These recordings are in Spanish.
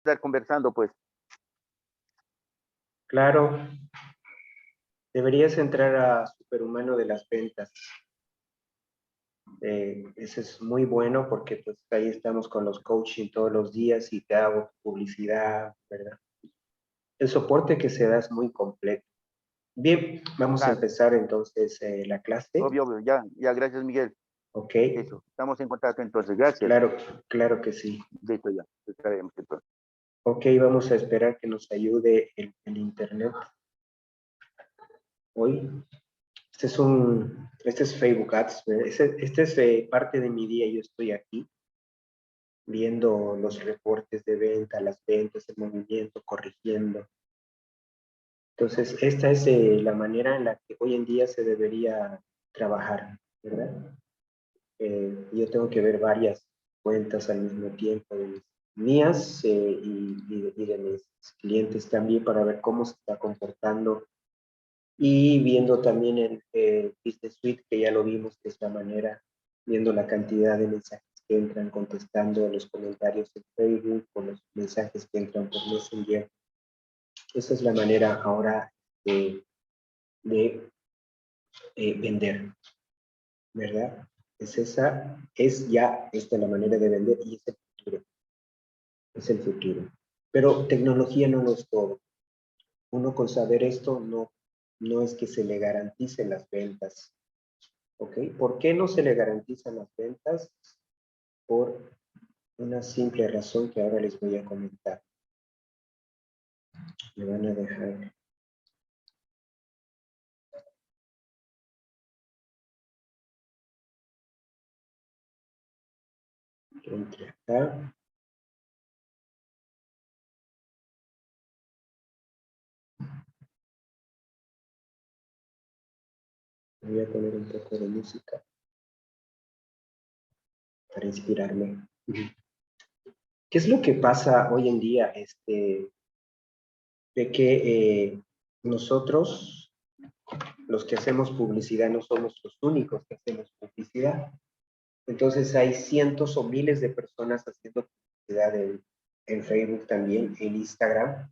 estar conversando, pues. Claro, deberías entrar a Superhumano de las Ventas. Eso es muy bueno porque pues ahí estamos con los coaching todos los días y te hago publicidad, ¿verdad? El soporte que se da es muy completo. Bien, vamos a Claro, empezar entonces la clase. obvio, obvio. Ya, ya, gracias, Miguel. Ok, Eso, estamos en contacto entonces. Gracias. claro, claro que sí. Listo, ya. Estaremos entonces. Ok, vamos a esperar que nos ayude el internet hoy. Este es Facebook Ads, ¿verdad? Este es parte de mi día. Yo estoy aquí viendo los reportes de venta, las ventas, el movimiento, corrigiendo. Entonces, esta es la manera en la que hoy en día se debería trabajar, ¿verdad? Yo tengo que ver varias cuentas al mismo tiempo de mis mías y de mis clientes también para ver cómo se está comportando y viendo también en Business Suite, que ya lo vimos de esta manera, viendo la cantidad de mensajes que entran, contestando los comentarios en Facebook o los mensajes que entran por Messenger. Esa es la manera ahora de vender, ¿verdad? Es ya esta la manera de vender y es el futuro, es el futuro. Pero tecnología no lo es todo. Uno con saber esto no es que se le garanticen las ventas, ¿ok? ¿Por qué no se le garantizan las ventas? Por una simple razón que ahora les voy a comentar. Me van a dejar que entre acá. Voy a poner un poco de música para inspirarme. ¿Qué es lo que pasa hoy en día? De que nosotros, los que hacemos publicidad, no somos los únicos que hacemos publicidad. Entonces hay cientos o miles de personas haciendo publicidad en Facebook también, en Instagram,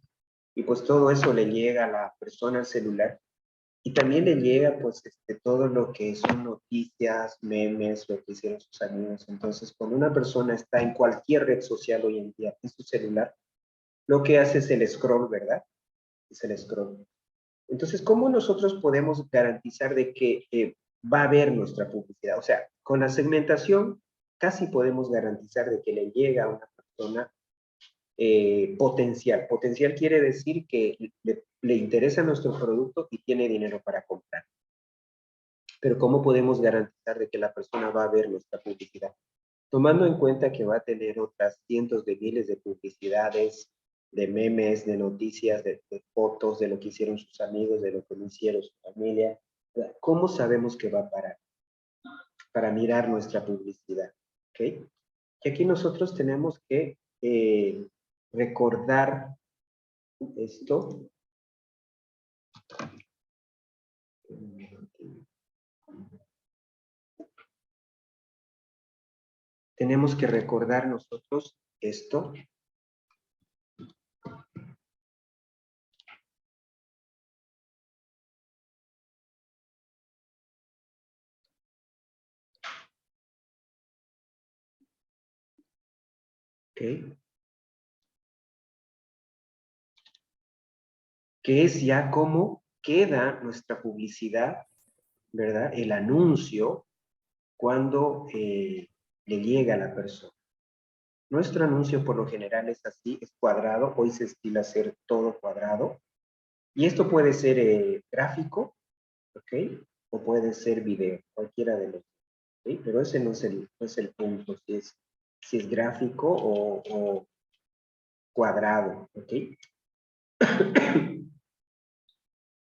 y pues todo eso le llega a la persona al celular y también le llega pues todo lo que son noticias, memes, lo que hicieron sus amigos. Entonces cuando una persona está en cualquier red social hoy en día en su celular, lo que hace es el scroll, ¿verdad? Es el scroll. Entonces, ¿cómo nosotros podemos garantizar de que va a haber nuestra publicidad? O sea, con la segmentación casi podemos garantizar de que le llega a una persona potencial. Potencial quiere decir que le interesa nuestro producto y tiene dinero para comprar. Pero ¿cómo podemos garantizar de que la persona va a ver nuestra publicidad? Tomando en cuenta que va a tener otras cientos de miles de publicidades, de memes, de noticias, de fotos, de lo que hicieron sus amigos, de lo que no hicieron su familia. ¿Cómo sabemos que va a parar? Para mirar nuestra publicidad. ¿Ok? Y aquí nosotros tenemos que recordar esto. Tenemos que recordar nosotros esto. ¿Ok? Que es ya cómo queda nuestra publicidad, ¿verdad? El anuncio cuando le llega a la persona. Nuestro anuncio por lo general es así, es cuadrado, hoy se estila hacer todo cuadrado. Y esto puede ser gráfico, ¿ok? O puede ser video, cualquiera de los, ¿ok? Pero ese no es el punto, si es gráfico o cuadrado, ¿ok?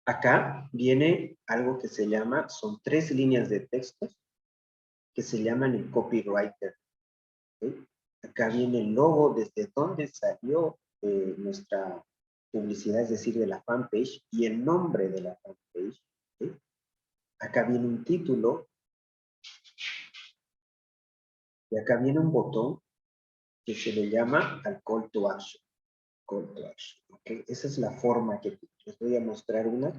Acá viene algo que se llama, son 3 líneas de texto que se llaman el copywriter. ¿Okay? Acá viene el logo, desde dónde salió nuestra publicidad, es decir, de la fanpage, y el nombre de la fanpage. ¿Okay? Acá viene un título, y acá viene un botón que se le llama al call to action. Call to action. Okay. Esa es la forma que les voy a mostrar una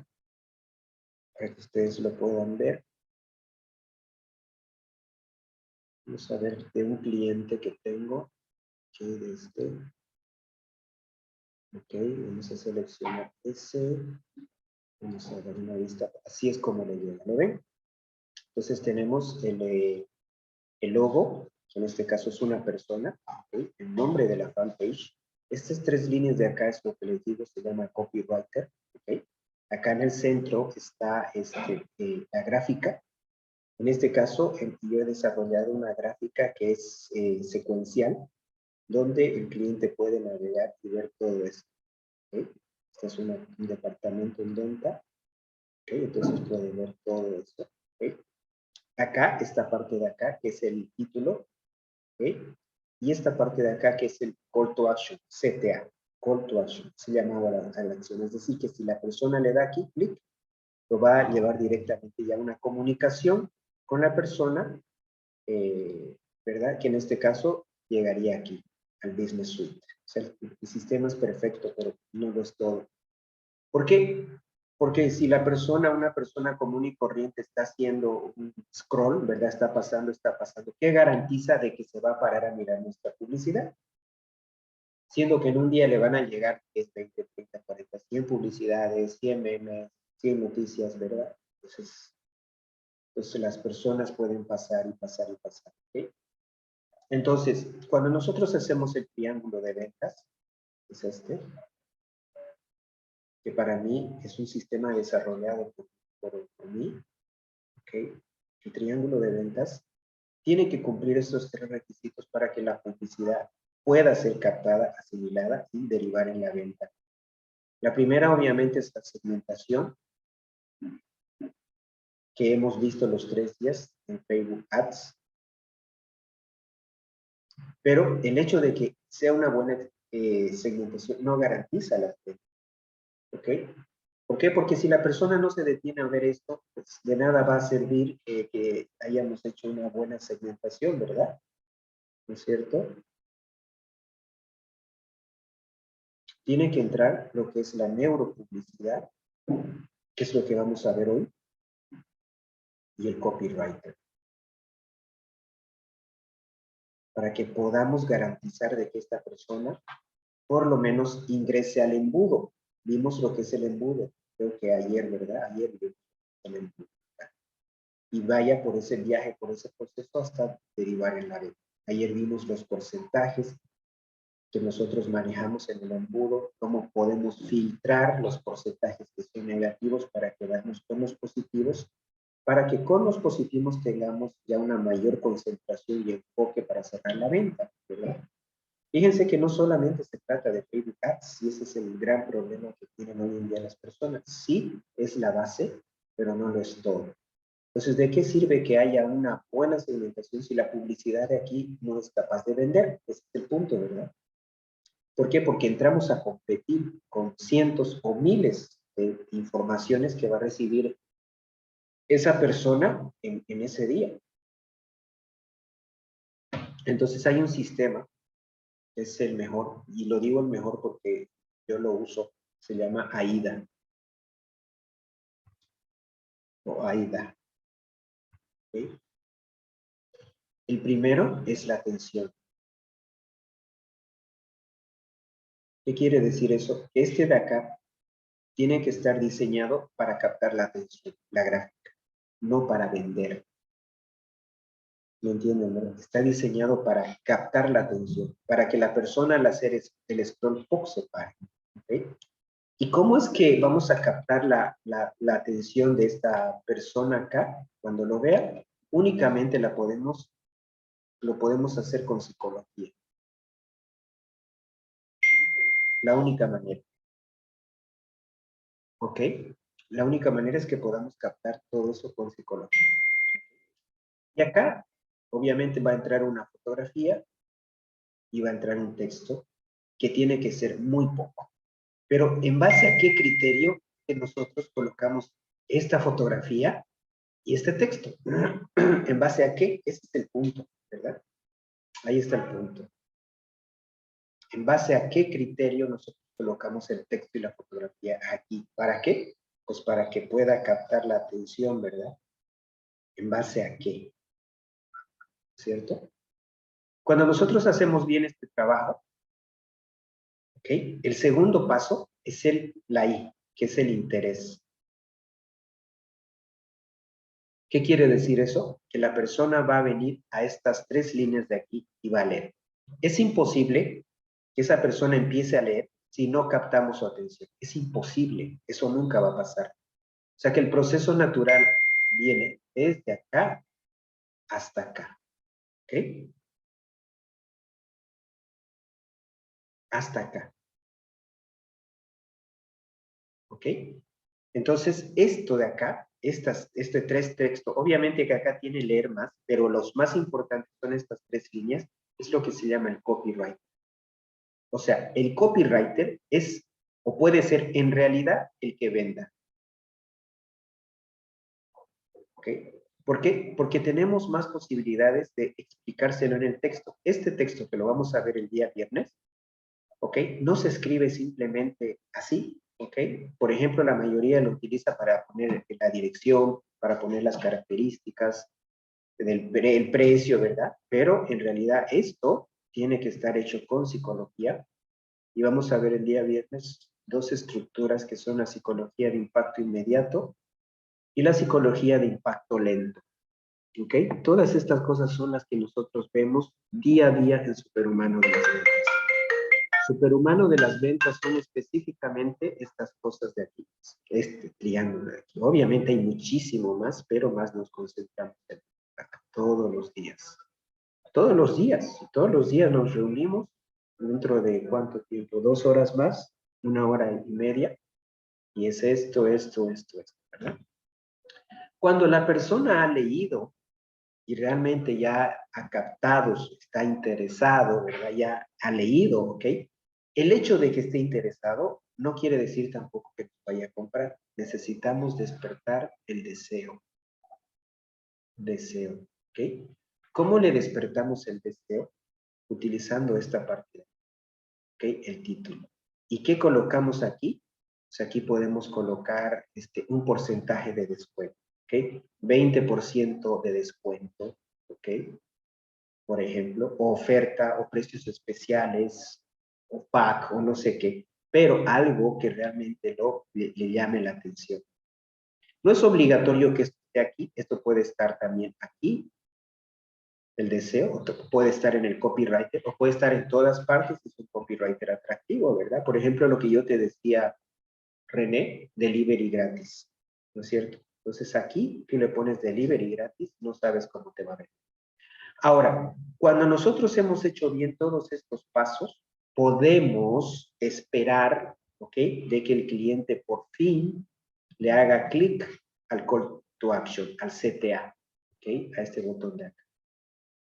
para que ustedes lo puedan ver. Vamos a ver de un cliente que tengo. Okay, desde. Ok, vamos a seleccionar ese. Vamos a dar una vista. Así es como le llega. ¿Lo ven? Entonces tenemos el logo, que en este caso es una persona. Okay, el nombre de la fanpage. Estas 3 líneas de acá es lo que les digo, se llama copywriter. Okay. Acá en el centro está la gráfica. En este caso, yo he desarrollado una gráfica que es secuencial, donde el cliente puede navegar y ver todo esto. ¿Okay? Este es un departamento en venta. ¿Okay? Entonces puede ver todo esto. ¿Okay? Acá, esta parte de acá, que es el título. ¿Okay? Y esta parte de acá, que es el Call to Action, CTA. Call to Action, se llamaba a la acción. Es decir, que si la persona le da aquí, clic, lo va a llevar directamente ya a una comunicación con la persona, ¿verdad? Que en este caso llegaría aquí, al Business Suite. O sea, el sistema es perfecto, pero no lo es todo. ¿Por qué? Porque si la persona, una persona común y corriente está haciendo un scroll, ¿verdad? Está pasando, ¿qué garantiza de que se va a parar a mirar nuestra publicidad? Siendo que en un día le van a llegar 10, 20, 30, 40, 100 publicidades, 100 memes, 100 noticias, ¿verdad? Entonces las personas pueden pasar y pasar y pasar, ¿ok? Entonces, cuando nosotros hacemos el triángulo de ventas, es este, que para mí es un sistema desarrollado por mí, ¿ok? El triángulo de ventas tiene que cumplir estos 3 requisitos para que la publicidad pueda ser captada, asimilada y derivar en la venta. La primera, obviamente, es la segmentación, que hemos visto los 3 días en Facebook Ads. Pero el hecho de que sea una buena segmentación no garantiza la ventas. ¿Ok? ¿Por qué? Porque si la persona no se detiene a ver esto, pues de nada va a servir que hayamos hecho una buena segmentación, ¿verdad? ¿No es cierto? Tiene que entrar lo que es la neuropublicidad, que es lo que vamos a ver hoy, y el copywriter. Para que podamos garantizar de que esta persona por lo menos ingrese al embudo. Vimos lo que es el embudo, creo que ayer, ¿verdad? Ayer vimos el embudo. Y vaya por ese viaje, por ese proceso hasta derivar en la venta. Ayer vimos los porcentajes que nosotros manejamos en el embudo, cómo podemos filtrar los porcentajes que son negativos para quedarnos con los positivos, para que con los positivos tengamos ya una mayor concentración y enfoque para cerrar la venta, ¿verdad? Fíjense que no solamente se trata de Facebook Ads, y ese es el gran problema que tienen hoy en día las personas. Sí, es la base, pero no lo es todo. Entonces, ¿de qué sirve que haya una buena segmentación si la publicidad de aquí no es capaz de vender? Ese es el punto, ¿verdad? ¿Por qué? Porque entramos a competir con cientos o miles de informaciones que va a recibir esa persona en ese día. Entonces, hay un sistema que es el mejor, y lo digo el mejor porque yo lo uso, se llama AIDA. O AIDA. ¿Okay? El primero es la atención. ¿Qué quiere decir eso? Este de acá tiene que estar diseñado para captar la atención, la gráfica, no para vender. ¿Me entienden? ¿No? Está diseñado para captar la atención, para que la persona al hacer el scroll pop se pare. ¿Okay? ¿Y cómo es que vamos a captar la atención de esta persona acá? Cuando lo vea, únicamente lo podemos hacer con psicología. La única manera. ¿Ok? La única manera es que podamos captar todo eso con psicología. Y acá, obviamente, va a entrar una fotografía y va a entrar un texto que tiene que ser muy poco. Pero ¿en base a qué criterio que nosotros colocamos esta fotografía y este texto? ¿En base a qué? Ese es el punto, ¿verdad? Ahí está el punto. ¿En base a qué criterio nosotros colocamos el texto y la fotografía aquí? ¿Para qué? Pues para que pueda captar la atención, ¿verdad? ¿En base a qué? ¿Cierto? Cuando nosotros hacemos bien este trabajo, ¿ok? El segundo paso es la I, que es el interés. ¿Qué quiere decir eso? Que la persona va a venir a estas 3 líneas de aquí y va a leer. Es imposible que esa persona empiece a leer si no captamos su atención. Es imposible, eso nunca va a pasar. O sea que el proceso natural viene desde acá hasta acá. ¿Ok? Hasta acá. ¿Ok? Entonces, esto de acá, este 3 textos, obviamente que acá tiene leer más, pero los más importantes son estas 3 líneas, es lo que se llama el copyright. O sea, el copywriter es, o puede ser en realidad, el que venda. ¿Ok? ¿Por qué? Porque tenemos más posibilidades de explicárselo en el texto. Este texto que lo vamos a ver el día viernes, ¿ok? No se escribe simplemente así, ¿ok? Por ejemplo, la mayoría lo utiliza para poner la dirección, para poner las características, el precio, ¿verdad? Pero en realidad esto tiene que estar hecho con psicología y vamos a ver el día viernes 2 estructuras que son la psicología de impacto inmediato y la psicología de impacto lento. ¿Ok? Todas estas cosas son las que nosotros vemos día a día en Superhumano de las Ventas. Superhumano de las Ventas son específicamente estas cosas de aquí, este triángulo de aquí. Obviamente hay muchísimo más, pero más nos concentramos en acá, todos los días. Todos los días nos reunimos dentro de ¿cuánto tiempo? 2 horas más, 1 hora y media, y es esto, ¿verdad? Cuando la persona ha leído y realmente ya ha captado, está interesado, ¿verdad? Ya ha leído, ¿ok? El hecho de que esté interesado no quiere decir tampoco que vaya a comprar. Necesitamos despertar el deseo. Deseo, ¿ok? ¿Cómo le despertamos el deseo? Utilizando esta parte, ¿ok? El título. ¿Y qué colocamos aquí? Pues aquí podemos colocar un porcentaje de descuento, ¿ok? 20% de descuento, ¿ok? Por ejemplo, o oferta, o precios especiales, o pack, o no sé qué, pero algo que realmente le llame la atención. No es obligatorio que esté aquí, esto puede estar también aquí, el deseo, puede estar en el copywriter, o puede estar en todas partes, es un copywriter atractivo, ¿verdad? Por ejemplo, lo que yo te decía, René, delivery gratis, ¿no es cierto? Entonces aquí, tú le pones delivery gratis, no sabes cómo te va a ver. Ahora, cuando nosotros hemos hecho bien todos estos pasos, podemos esperar, ¿ok? De que el cliente por fin le haga clic al call to action, al CTA, ¿ok? A este botón de acá.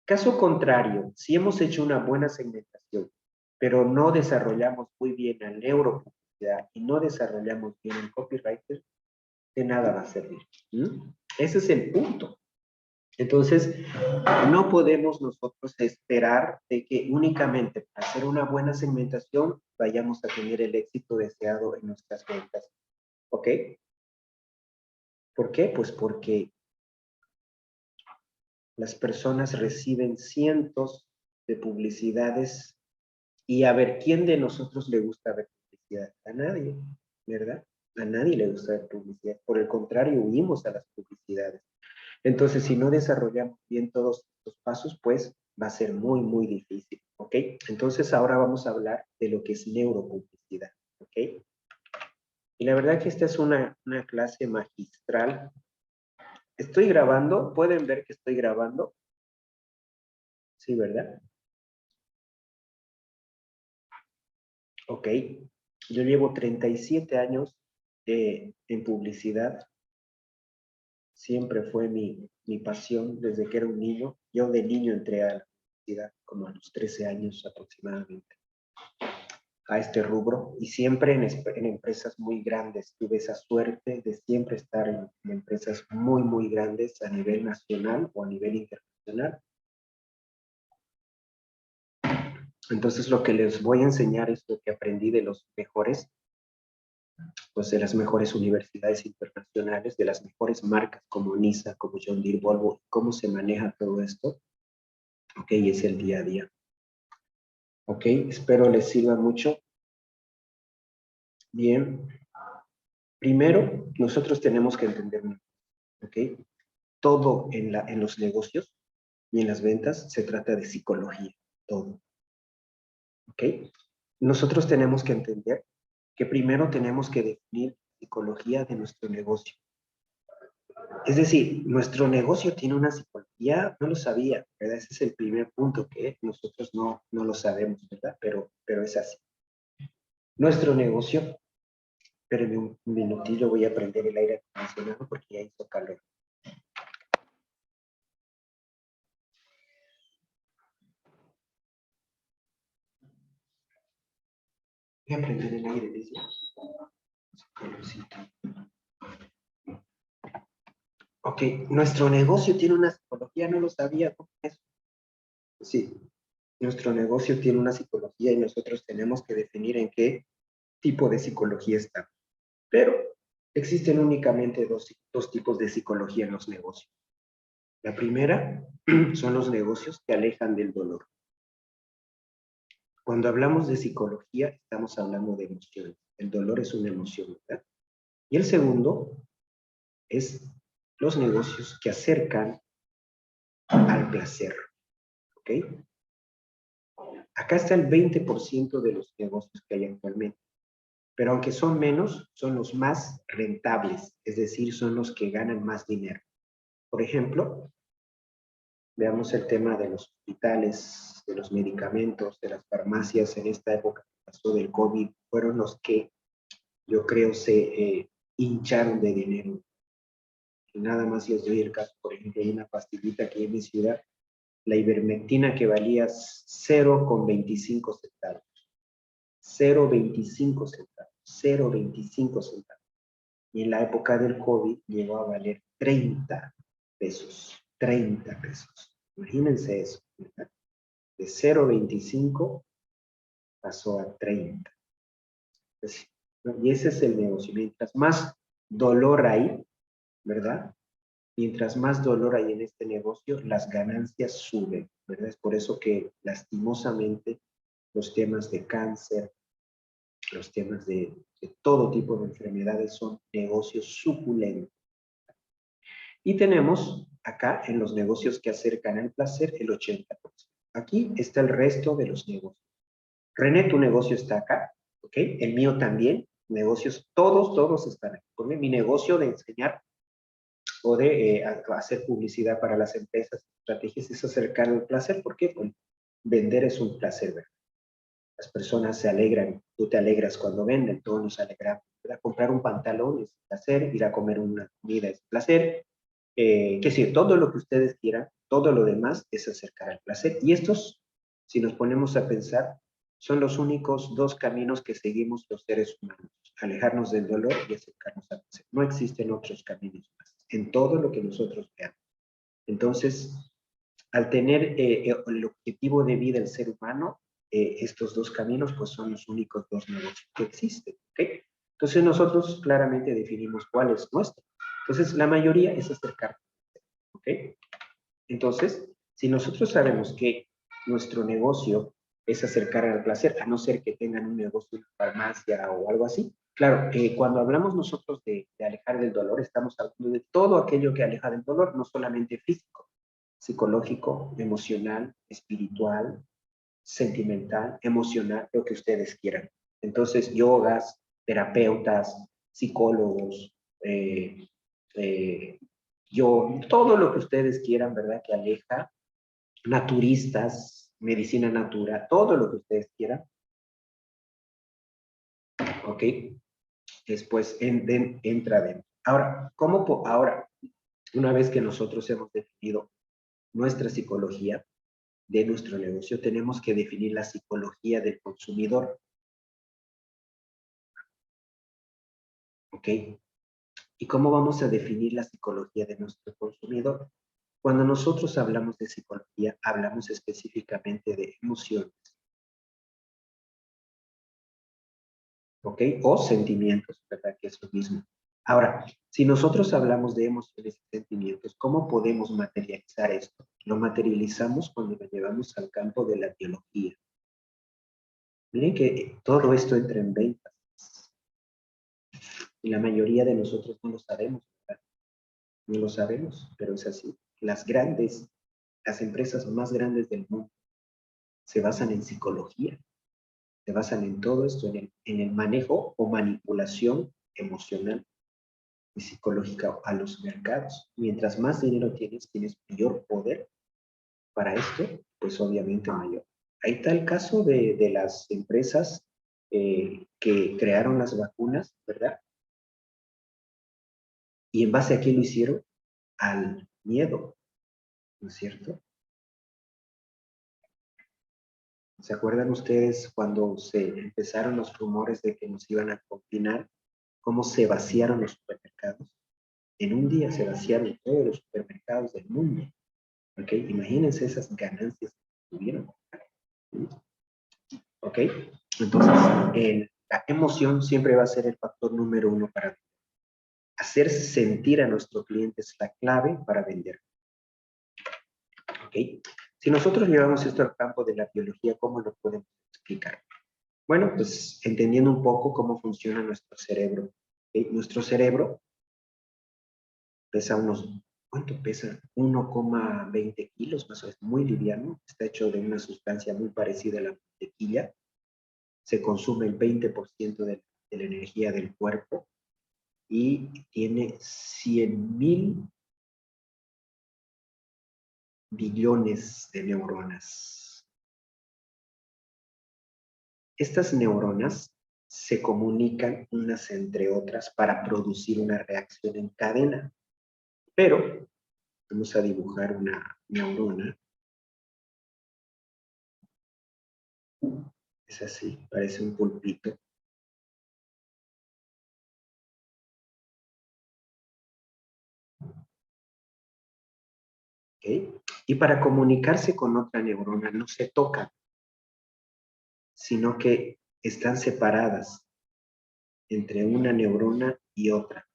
Caso contrario, si hemos hecho una buena segmentación, pero no desarrollamos muy bien la neuropublicidad y no desarrollamos bien el copywriter, de nada va a servir. Ese es el punto. Entonces, no podemos nosotros esperar de que únicamente para hacer una buena segmentación vayamos a tener el éxito deseado en nuestras ventas. ¿Ok? ¿Por qué? Pues porque las personas reciben cientos de publicidades y a ver, ¿quién de nosotros le gusta ver publicidad? A nadie, ¿verdad? A nadie le gusta ver publicidad. Por el contrario, huimos a las publicidades. Entonces, si no desarrollamos bien todos estos pasos, pues va a ser muy, muy difícil, ¿ok? Entonces, ahora vamos a hablar de lo que es neuropublicidad, ¿ok? Y la verdad que esta es una clase magistral. Estoy grabando, ¿pueden ver que estoy grabando? Sí, ¿verdad? Ok. Yo llevo 37 años en publicidad. Siempre fue mi pasión desde que era un niño. Yo de niño entré a la publicidad como a los 13 años aproximadamente a este rubro y siempre en empresas muy grandes. Tuve esa suerte de siempre estar en empresas muy, muy grandes a nivel nacional o a nivel internacional. Entonces, lo que les voy a enseñar es lo que aprendí de los mejores, pues de las mejores universidades internacionales, de las mejores marcas como NISA, como John Deere, Volvo, cómo se maneja todo esto. Ok, es el día a día. Ok, espero les sirva mucho. Bien. Primero, nosotros tenemos que entender, ok, todo en los negocios y en las ventas se trata de psicología, todo. ¿Ok? Nosotros tenemos que entender que primero tenemos que definir la psicología de nuestro negocio. Es decir, nuestro negocio tiene una psicología, no lo sabía, ¿verdad? Ese es el primer punto que nosotros no lo sabemos, ¿verdad? Pero es así. Nuestro negocio, espérenme un minutillo, voy a prender el aire acondicionado porque ya hizo calor. Voy a prender el aire, ¿ves? Calorcito. Ok, nuestro negocio tiene una psicología, no lo sabía, ¿cómo es? Sí, nuestro negocio tiene una psicología y nosotros tenemos que definir en qué tipo de psicología está. Pero existen únicamente dos tipos de psicología en los negocios. La primera son los negocios que alejan del dolor. Cuando hablamos de psicología, estamos hablando de emociones. El dolor es una emoción, ¿verdad? Y el segundo es los negocios que acercan al placer, ¿ok? Acá está el 20% de los negocios que hay actualmente, pero aunque son menos, son los más rentables, es decir, son los que ganan más dinero. Por ejemplo, veamos el tema de los hospitales, de los medicamentos, de las farmacias en esta época que pasó del COVID, fueron los que yo creo se hincharon de dinero. Y nada más les doy el caso, por ejemplo, hay una pastillita aquí en mi ciudad, la ivermectina que valía 0,25 centavos. 0,25 centavos, 0,25 centavos. Y en la época del COVID llegó a valer 30 pesos, 30 pesos. Imagínense eso, ¿verdad? De 0,25 pasó a 30. Pues, ¿no? Y ese es el negocio. Mientras más dolor hay, ¿verdad? Mientras más dolor hay en este negocio, las ganancias suben, ¿verdad? Es por eso que lastimosamente los temas de cáncer, los temas de todo tipo de enfermedades son negocios suculentos. Y tenemos acá en los negocios que acercan al placer el 80%. Aquí está el resto de los negocios. René, tu negocio está acá, ¿ok? El mío también, negocios, todos están aquí. Porque mi negocio de enseñar o de hacer publicidad para las empresas, estrategias, es acercar al placer, porque pues, vender es un placer, ¿verdad? Las personas se alegran, tú te alegras cuando venden, todos nos alegramos. ¿Verdad? Comprar un pantalón es placer, ir a comer una comida es placer, que decir, todo lo que ustedes quieran, todo lo demás es acercar al placer. Y estos, si nos ponemos a pensar, son los únicos dos caminos que seguimos los seres humanos, alejarnos del dolor y acercarnos al placer. No existen otros caminos más, en todo lo que nosotros veamos. Entonces, al tener el objetivo de vida del ser humano, estos dos caminos pues son los únicos dos negocios que existen, ¿ok? Entonces nosotros claramente definimos cuál es nuestro. Entonces la mayoría es acercar, ¿ok? Entonces, si nosotros sabemos que nuestro negocio es acercar al placer, a no ser que tengan un negocio de farmacia o algo así, claro, cuando hablamos nosotros de alejar del dolor, estamos hablando de todo aquello que aleja del dolor, no solamente físico, psicológico, emocional, espiritual, sentimental, emocional, lo que ustedes quieran. Entonces, yogas, terapeutas, psicólogos, yo, todo lo que ustedes quieran, ¿verdad? Que aleja, naturistas, medicina natural, todo lo que ustedes quieran, ¿ok? Después entra dentro. Ahora, ahora, una vez que nosotros hemos definido nuestra psicología de nuestro negocio, tenemos que definir la psicología del consumidor, ¿ok? ¿Y cómo vamos a definir la psicología de nuestro consumidor? Cuando nosotros hablamos de psicología, hablamos específicamente de emociones, ¿ok? O sentimientos, ¿verdad? Que es lo mismo. Ahora, si nosotros hablamos de emociones y sentimientos, ¿cómo podemos materializar esto? Lo materializamos cuando lo llevamos al campo de la biología. Miren que todo esto entra en ventas. Y la mayoría de nosotros no lo sabemos, ¿verdad? No lo sabemos, pero es así. Las empresas más grandes del mundo se basan en psicología, se basan en todo esto, en el manejo o manipulación emocional y psicológica a los mercados. Mientras más dinero tienes, tienes mayor poder para esto, pues obviamente mayor. Ahí está el caso de las empresas que crearon las vacunas, ¿verdad? Y en base a qué lo hicieron, al miedo, ¿no es cierto? ¿Se acuerdan ustedes cuando se empezaron los rumores de que nos iban a confinar? ¿Cómo se vaciaron los supermercados? En un día se vaciaron todos los supermercados del mundo. ¿Ok? Imagínense esas ganancias que tuvieron. ¿Ok? Entonces, la emoción siempre va a ser el factor número uno para hacer sentir a nuestro cliente es la clave para vender. ¿Ok? Si nosotros llevamos esto al campo de la biología, ¿cómo lo podemos explicar? Bueno, pues entendiendo un poco cómo funciona nuestro cerebro. ¿Ok? Nuestro cerebro pesa ¿cuánto pesa? 1,20 kilos, más o menos, muy liviano. Está hecho de una sustancia muy parecida a la mantequilla. Se consume el 20% de la energía del cuerpo y tiene 100.000 billones de neuronas. Estas neuronas se comunican unas entre otras para producir una reacción en cadena. Pero vamos a dibujar una neurona. Es así, parece un pulpito. ¿Okay? Y para comunicarse con otra neurona no se tocan, sino que están separadas entre una neurona y otra.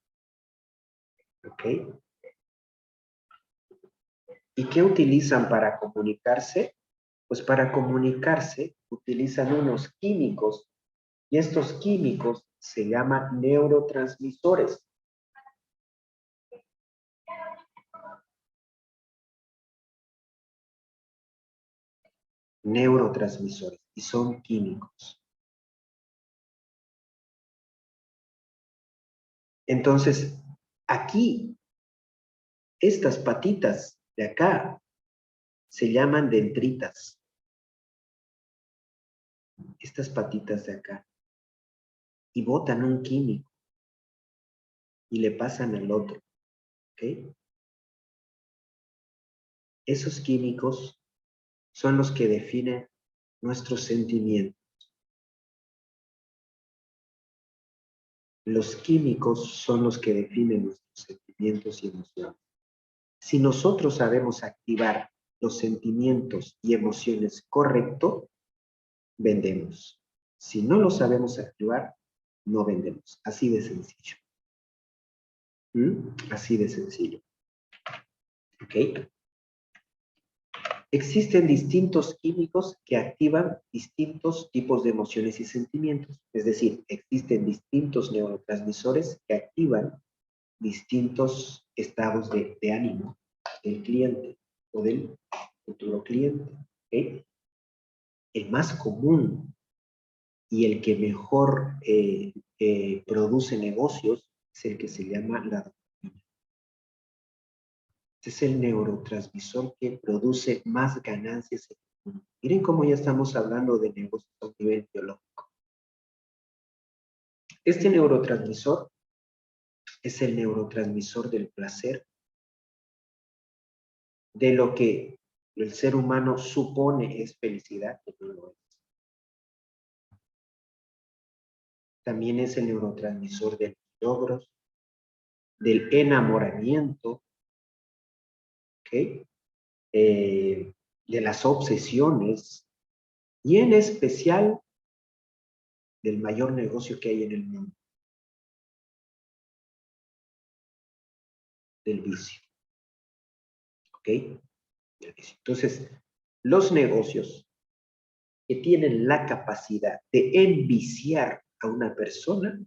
¿Ok? ¿Y qué utilizan para comunicarse? Pues para comunicarse utilizan unos químicos y estos químicos se llaman neurotransmisores. Neurotransmisores y son químicos. Entonces, aquí, estas patitas de acá se llaman dendritas. Estas patitas de acá. Y botan un químico y le pasan al otro. ¿Ok? Esos químicos son los que definen nuestros sentimientos. Los químicos son los que definen nuestros sentimientos y emociones. Si nosotros sabemos activar los sentimientos y emociones correcto, vendemos. Si no lo sabemos activar, no vendemos. Así de sencillo. Así de sencillo. ¿Ok? Existen distintos químicos que activan distintos tipos de emociones y sentimientos. Es decir, existen distintos neurotransmisores que activan distintos estados de ánimo del cliente o del futuro cliente. ¿Okay? El más común y el que mejor produce negocios es el que se llama la dopamina. Este es el neurotransmisor que produce más ganancias. Miren cómo ya estamos hablando de negocios a nivel biológico. Este neurotransmisor es el neurotransmisor del placer, de lo que el ser humano supone es felicidad, que no lo es. También es el neurotransmisor de los logros, del enamoramiento, ¿okay? De las obsesiones y en especial del mayor negocio que hay en el mundo. Del vicio. ¿Ok? Del vicio. Entonces, los negocios que tienen la capacidad de enviciar a una persona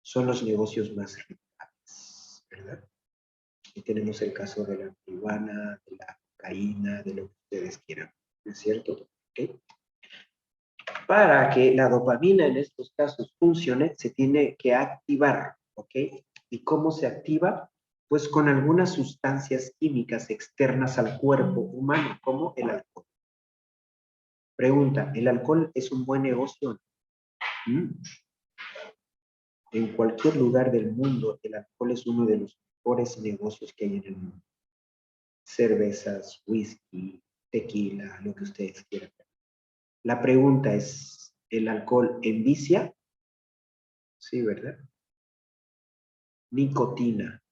son los negocios más rentables, ¿verdad? Y tenemos el caso de la marihuana, de la cocaína, de lo que ustedes quieran, ¿no es cierto? ¿Okay? Para que la dopamina en estos casos funcione, se tiene que activar, ¿ok? ¿Y cómo se activa? Pues con algunas sustancias químicas externas al cuerpo humano, como el alcohol. Pregunta, ¿el alcohol es un buen negocio? En cualquier lugar del mundo, el alcohol es uno de los mejores negocios que hay en el mundo. Cervezas, whisky, tequila, lo que ustedes quieran. La pregunta es, ¿el alcohol envicia? Sí, ¿verdad? Nicotina,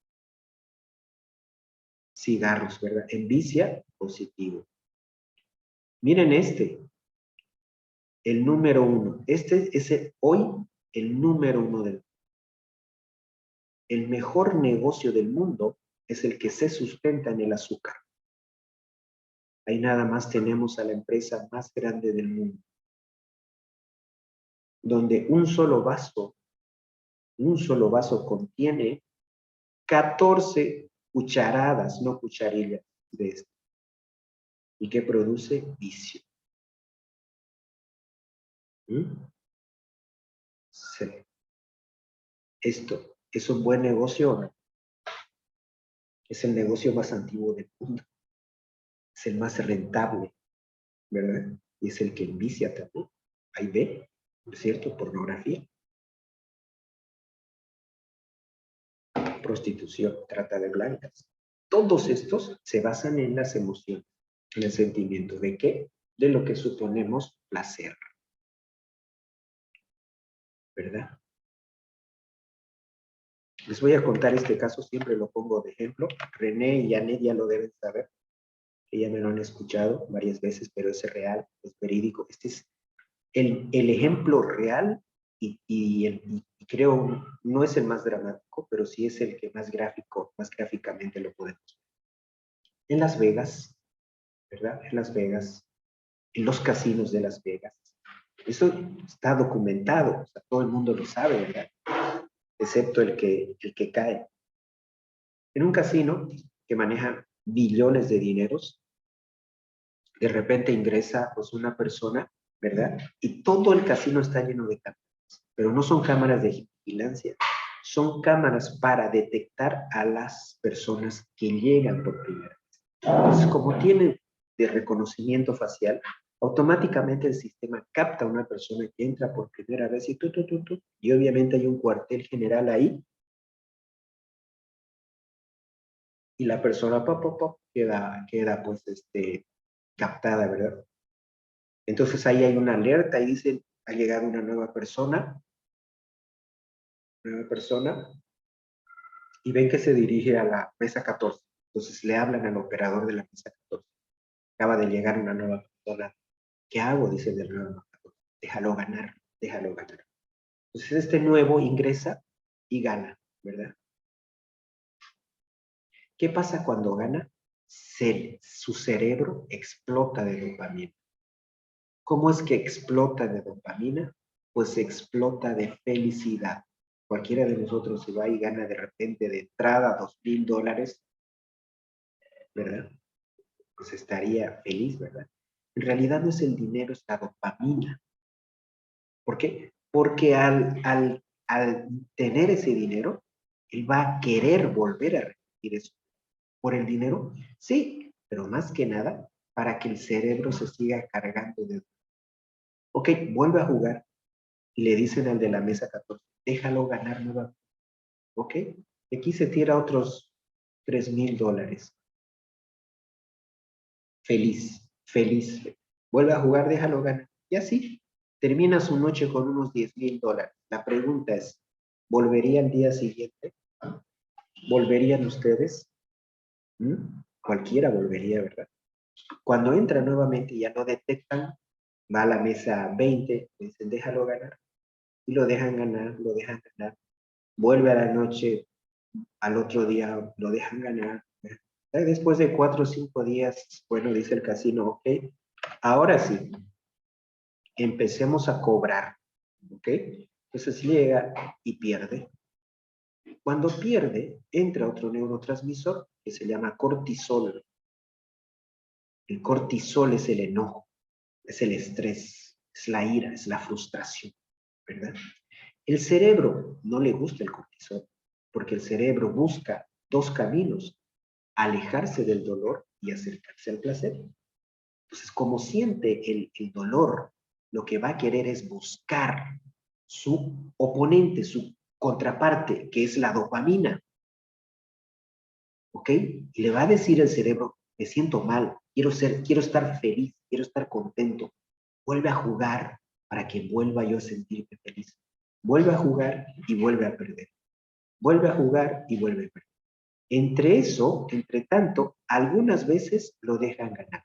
cigarros, ¿verdad? Envicia, positivo. Miren el número 1. Este es hoy el número 1 del mundo. El mejor negocio del mundo es el que se sustenta en el azúcar. Ahí nada más tenemos a la empresa más grande del mundo, donde un solo vaso contiene 14 cucharadas, no cucharillas de esto, y que produce vicio. Sí. Esto es un buen negocio, ¿no? Es el negocio más antiguo del mundo, es el más rentable, ¿verdad? Y es el que envicia también. Ahí ve, ¿no es cierto? Pornografía, prostitución, trata de blancas. Todos estos se basan en las emociones, en el sentimiento de qué, de lo que suponemos placer, ¿verdad? Les voy a contar este caso, siempre lo pongo de ejemplo. René y Janet ya lo deben saber, que ya me lo han escuchado varias veces, pero es real, es verídico. Este es el ejemplo real y creo no es el más dramático, pero sí es el que más gráficamente lo podemos ver. En Las Vegas, ¿verdad? En Las Vegas, en los casinos de Las Vegas. Eso está documentado, o sea, todo el mundo lo sabe, ¿verdad? Excepto el que cae. En un casino que maneja billones de dineros, de repente ingresa pues una persona, ¿verdad? Y todo el casino está lleno de cámaras, pero no son cámaras de vigilancia, son cámaras para detectar a las personas que llegan por primera vez. Entonces, como tienen de reconocimiento facial, automáticamente el sistema capta a una persona que entra por primera vez y obviamente hay un cuartel general ahí y la persona queda pues captada, ¿verdad? Entonces ahí hay una alerta y dicen, ha llegado una nueva persona, y ven que se dirige a la mesa 14. Entonces le hablan al operador de la mesa 14. Acaba de llegar una nueva persona. ¿Qué hago? Dice de nuevo. Déjalo ganar, déjalo ganar. Entonces este nuevo ingresa y gana, ¿verdad? ¿Qué pasa cuando gana? Su cerebro explota de dopamina. ¿Cómo es que explota de dopamina? Pues explota de felicidad. Cualquiera de nosotros se va y gana de repente de entrada $2,000, ¿verdad? Pues estaría feliz, ¿verdad? En realidad no es el dinero, es la dopamina. ¿Por qué? Porque al tener ese dinero, él va a querer volver a repetir eso. ¿Por el dinero? Sí, pero más que nada para que el cerebro se siga cargando de... Ok, vuelve a jugar y le dicen al de la mesa 14, déjalo ganar nuevamente. Ok, y aquí se tira otros $3,000. Feliz, feliz. Vuelve a jugar, déjalo ganar. Y así termina su noche con unos $10,000. La pregunta es, ¿volvería el día siguiente? ¿Volverían ustedes? Cualquiera volvería, ¿verdad? Cuando entra nuevamente y ya no detectan, va a la mesa 20, dicen, déjalo ganar. y lo dejan ganar, vuelve a la noche, al otro día lo dejan ganar. Después de 4 o 5 días, bueno, dice el casino, ok, ahora sí, empecemos a cobrar, ok. Entonces llega y pierde. Cuando pierde, entra otro neurotransmisor que se llama cortisol. El cortisol es el enojo, es el estrés, es la ira, es la frustración, ¿verdad? El cerebro no le gusta el cortisol, porque el cerebro busca 2 caminos: alejarse del dolor y acercarse al placer. Entonces, como siente el dolor, lo que va a querer es buscar su oponente, su contraparte, que es la dopamina. ¿Ok? Y le va a decir el cerebro, me siento mal, quiero estar feliz, quiero estar contento. Vuelve a jugar para que vuelva yo a sentirme feliz. Vuelve a jugar y vuelve a perder. Vuelve a jugar y vuelve a perder. Entre tanto, algunas veces lo dejan ganar.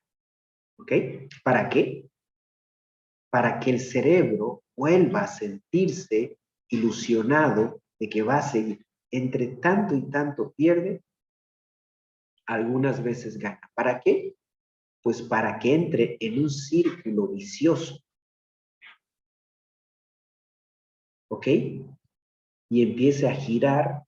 ¿Ok? ¿Para qué? Para que el cerebro vuelva a sentirse ilusionado de que va a seguir. Entre tanto y tanto pierde, algunas veces gana. ¿Para qué? Pues para que entre en un círculo vicioso. ¿Ok? Y empiece a girar.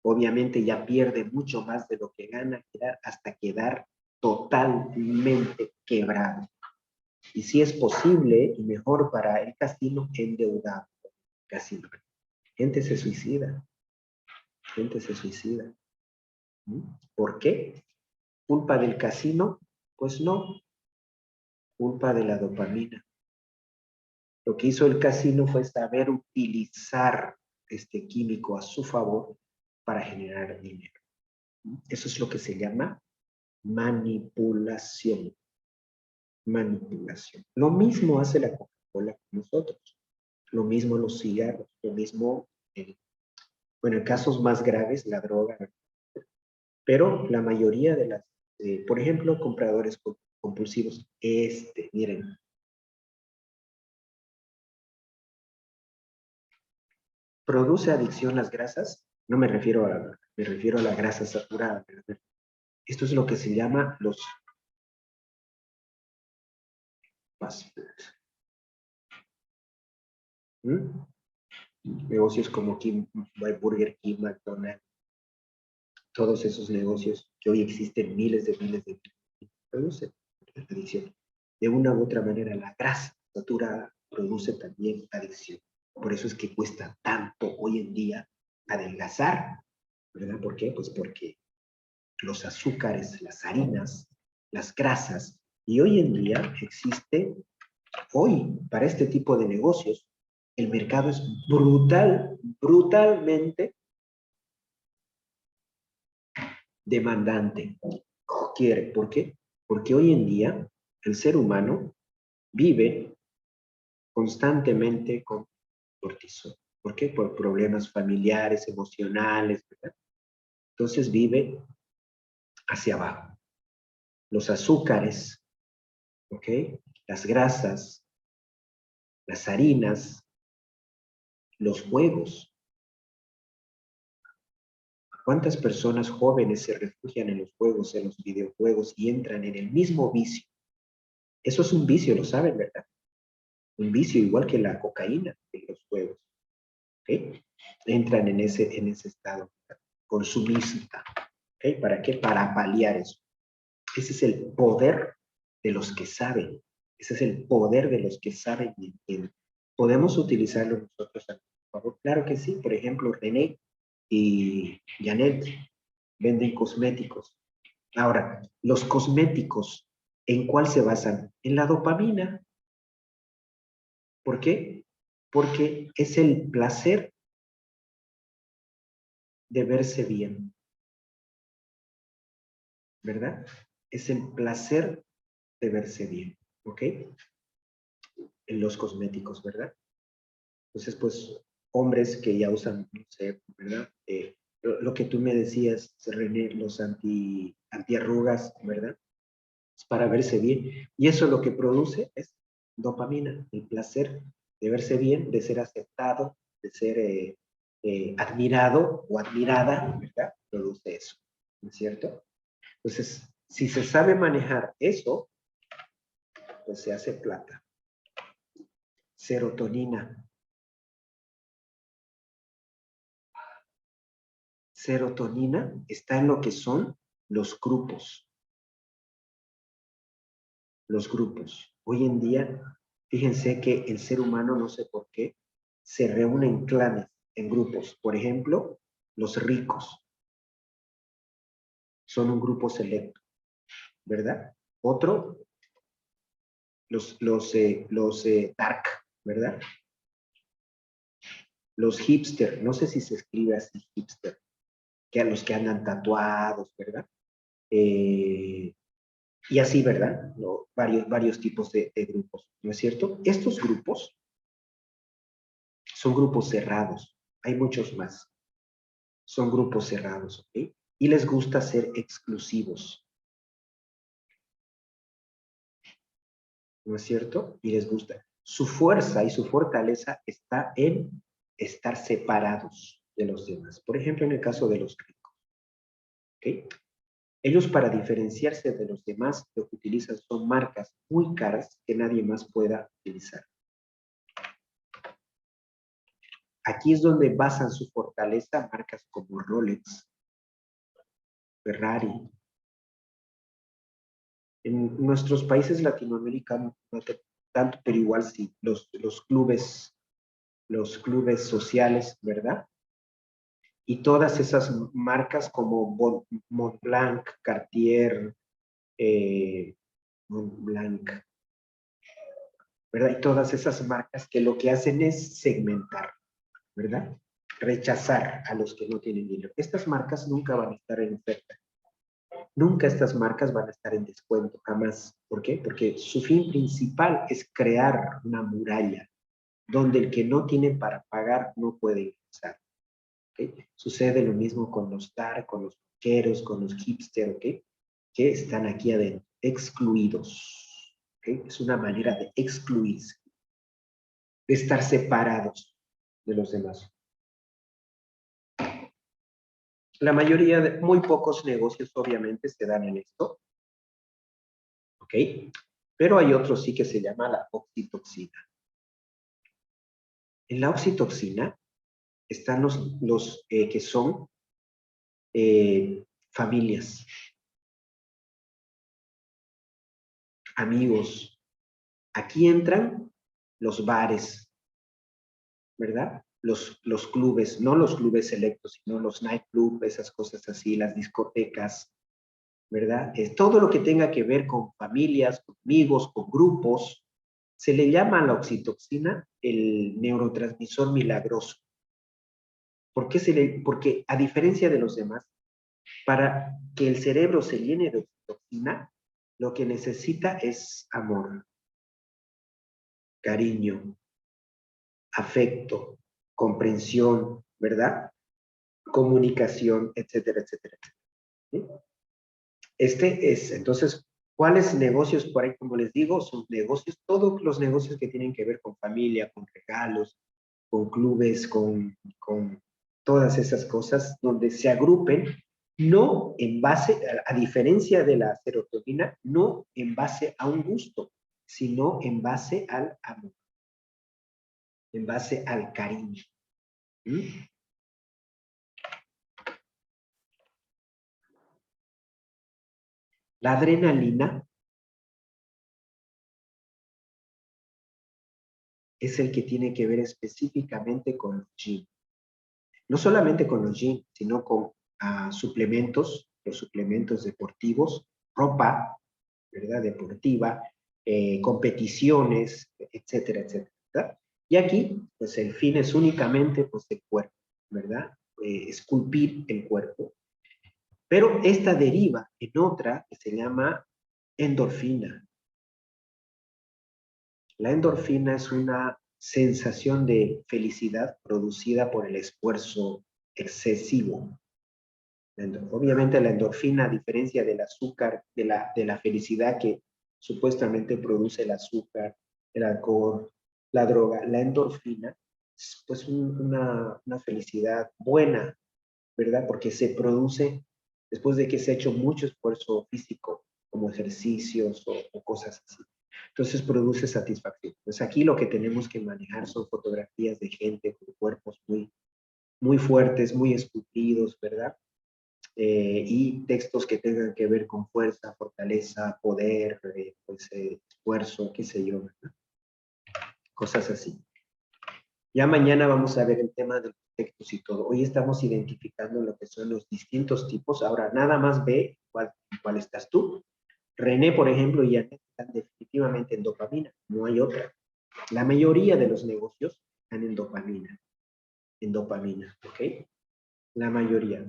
Obviamente ya pierde mucho más de lo que gana, hasta quedar totalmente quebrado. Y si es posible, y mejor para el casino, endeudado. Casino. Gente se suicida. Gente se suicida. ¿Por qué? ¿Culpa del casino? Pues no. Culpa de la dopamina. Lo que hizo el casino fue saber utilizar este químico a su favor para generar dinero. Eso es lo que se llama manipulación. Manipulación. Lo mismo hace la Coca-Cola con nosotros. Lo mismo los cigarros. Lo mismo, bueno, en casos más graves, la droga. Pero la mayoría de las, por ejemplo, compradores compulsivos, miren, ¿produce adicción las grasas? No me refiero me refiero a la grasa saturada. Esto es lo que se llama los fast foods. Negocios como Burger King, McDonald's, todos esos negocios que hoy existen miles de producen adicción. De una u otra manera, la grasa saturada produce también adicción. Por eso es que cuesta tanto hoy en día adelgazar, ¿verdad? ¿Por qué? Pues porque los azúcares, las harinas, las grasas, y hoy en día existe, para este tipo de negocios, el mercado es brutalmente demandante. ¿Por qué? Porque hoy en día el ser humano vive constantemente con cortisol. ¿Por qué? Por problemas familiares, emocionales, ¿verdad? Entonces vive hacia abajo. Los azúcares, ¿ok? Las grasas, las harinas, los juegos. ¿Cuántas personas jóvenes se refugian en los juegos, en los videojuegos y entran en el mismo vicio? Eso es un vicio, lo saben, ¿verdad? Un vicio igual que la cocaína en los juegos. ¿Ok? Entran en ese estado consumista. ¿Ok? ¿Para qué? Para paliar eso. Ese es el poder de los que saben. Ese es el poder de los que saben y entienden. ¿Podemos utilizarlo nosotros, por favor? Claro que sí. Por ejemplo, René y Janet venden cosméticos. Ahora, los cosméticos, ¿en cuál se basan? En la dopamina. ¿Por qué? Porque es el placer de verse bien, ¿verdad? Es el placer de verse bien, ¿ok? En los cosméticos, ¿verdad? Entonces, pues, hombres que ya usan, no sé, ¿verdad? Lo que tú me decías, René, los antiarrugas, ¿verdad? Es para verse bien. Y eso lo que produce es dopamina, el placer de verse bien, de ser aceptado, de ser admirado o admirada, ¿verdad? Produce eso, ¿no es cierto? Entonces, si se sabe manejar eso, pues se hace plata. Serotonina. Serotonina está en lo que son los grupos. Los grupos. Hoy en día, fíjense que el ser humano, no sé por qué, se reúne en clanes, en grupos. Por ejemplo, los ricos son un grupo selecto, ¿verdad? Otro, los dark, ¿verdad? Los hipster, no sé si se escribe así, hipster, que a los que andan tatuados, ¿verdad? Y así, ¿verdad? No, varios tipos de grupos, ¿no es cierto? Estos grupos son grupos cerrados, hay muchos más. Son grupos cerrados, ¿ok? Y les gusta ser exclusivos, ¿no es cierto? Y les gusta. Su fuerza y su fortaleza está en estar separados de los demás. Por ejemplo, en el caso de los ricos, ¿ok? Ellos, para diferenciarse de los demás, lo que utilizan son marcas muy caras que nadie más pueda utilizar. Aquí es donde basan su fortaleza marcas como Rolex, Ferrari. En nuestros países latinoamericanos, no tanto, pero igual sí, los clubes sociales, ¿verdad? Y todas esas marcas como Montblanc, Cartier, Montblanc, ¿verdad? Y todas esas marcas que lo que hacen es segmentar, ¿verdad? Rechazar a los que no tienen dinero. Estas marcas nunca van a estar en oferta. Nunca estas marcas van a estar en descuento, jamás. ¿Por qué? Porque su fin principal es crear una muralla donde el que no tiene para pagar no puede ingresar. ¿Okay? Sucede lo mismo con los dark, con los rockeros, con los hipster, ¿okay? Que están aquí adentro, excluidos. ¿Okay? Es una manera de excluirse, de estar separados de los demás. La mayoría de, muy pocos negocios obviamente se dan en esto, ¿ok? Pero hay otros sí que se llama la oxitoxina. En la oxitoxina están los que son familias, amigos. Aquí entran los bares, ¿verdad? Los clubes, no los clubes selectos, sino los nightclubs, esas cosas así, las discotecas, ¿verdad? Todo lo que tenga que ver con familias, con amigos, con grupos, se le llama a la oxitoxina el neurotransmisor milagroso. ¿Por qué porque a diferencia de los demás, para que el cerebro se llene de oxitoxina, lo que necesita es amor, cariño, afecto, comprensión, ¿verdad? Comunicación, etcétera, etcétera. ¿Sí? Entonces, ¿cuáles negocios por ahí? Como les digo, son negocios, todos los negocios que tienen que ver con familia, con regalos, con clubes, con todas esas cosas, donde se agrupen, no en base, a diferencia de la serotonina, no en base a un gusto, sino en base al amor, en base al cariño. ¿Mm? La adrenalina es el que tiene que ver específicamente con los gym. No solamente con los gym, sino con suplementos, los suplementos deportivos, ropa, ¿verdad? Deportiva, competiciones, etcétera, etcétera, ¿verdad? Y aquí, pues el fin es únicamente, pues, el cuerpo, ¿verdad? Esculpir el cuerpo. Pero esta deriva en otra que se llama endorfina. La endorfina es una sensación de felicidad producida por el esfuerzo excesivo. Obviamente la endorfina, a diferencia del azúcar, de la felicidad que supuestamente produce el azúcar, el alcohol, la droga, la endorfina, es pues una felicidad buena, ¿verdad? Porque se produce después de que se ha hecho mucho esfuerzo físico, como ejercicios o cosas así. Entonces produce satisfacción. Pues aquí lo que tenemos que manejar son fotografías de gente con cuerpos muy fuertes, muy esculpidos, ¿verdad? Y textos que tengan que ver con fuerza, fortaleza, poder, esfuerzo, qué sé yo, ¿verdad? Cosas así. Ya mañana vamos a ver el tema de los textos y todo. Hoy estamos identificando lo que son los distintos tipos. Ahora, nada más ve cuál estás tú. René, por ejemplo, y Janet están definitivamente en dopamina. No hay otra. La mayoría de los negocios están en dopamina. En dopamina, ¿ok? La mayoría.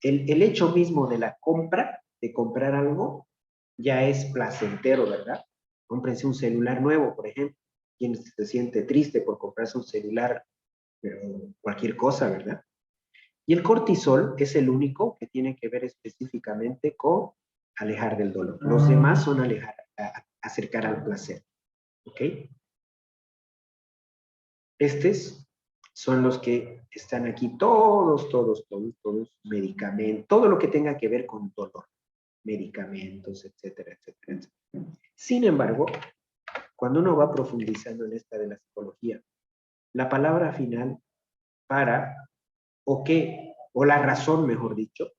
El hecho mismo de la compra, de comprar algo, ya es placentero, ¿verdad? Cómprense un celular nuevo, por ejemplo. Quien se siente triste por comprarse un celular, pero cualquier cosa, ¿verdad? Y el cortisol es el único que tiene que ver específicamente con alejar del dolor. Los demás son acercar al placer, ¿ok? Estos son los que están aquí, todos medicamentos, todo lo que tenga que ver con dolor, medicamentos, etcétera, etcétera, etcétera. Sin embargo, cuando uno va profundizando en esta de la psicología, la palabra final para, o la razón, mejor dicho,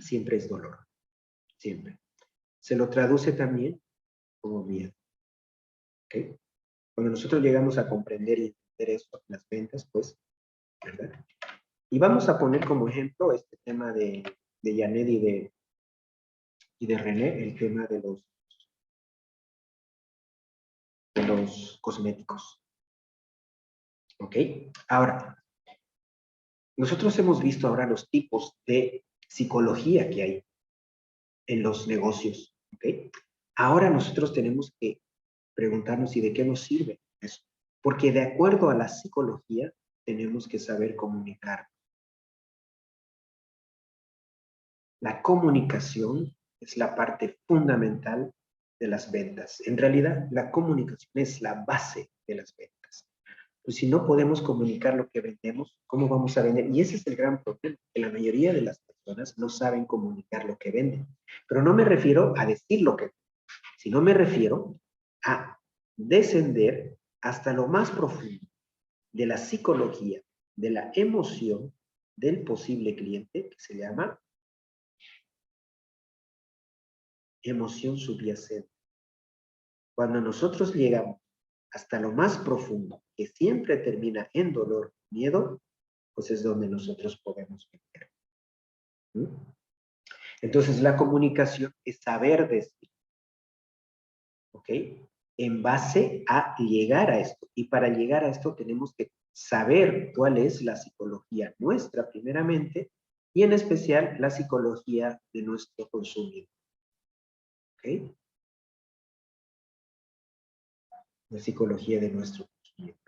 siempre es dolor, siempre. Se lo traduce también como miedo, ¿ok? Cuando nosotros llegamos a comprender y entender eso, las ventas, pues, ¿verdad? Y vamos a poner como ejemplo este tema de Janet y de René, el tema de los cosméticos. ¿Ok? Ahora, nosotros hemos visto ahora los tipos de psicología que hay en los negocios. ¿Ok? Ahora nosotros tenemos que preguntarnos, ¿y de qué nos sirve eso? Porque de acuerdo a la psicología, tenemos que saber comunicar. La comunicación es la parte fundamental de las ventas. En realidad, la comunicación es la base de las ventas. Pues si no podemos comunicar lo que vendemos, ¿cómo vamos a vender? Y ese es el gran problema, que la mayoría de las personas no saben comunicar lo que venden. Pero no me refiero a decir lo que venden, sino me refiero a descender hasta lo más profundo de la psicología, de la emoción del posible cliente, que se llama emoción subyacente. Cuando nosotros llegamos hasta lo más profundo, que siempre termina en dolor, miedo, pues es donde nosotros podemos vender. ¿Mm? Entonces, la comunicación es saber decir, ¿ok? En base a llegar a esto. Y para llegar a esto tenemos que saber cuál es la psicología nuestra, primeramente, y en especial la psicología de nuestro consumidor. ¿Ok? La psicología de nuestro consumidor.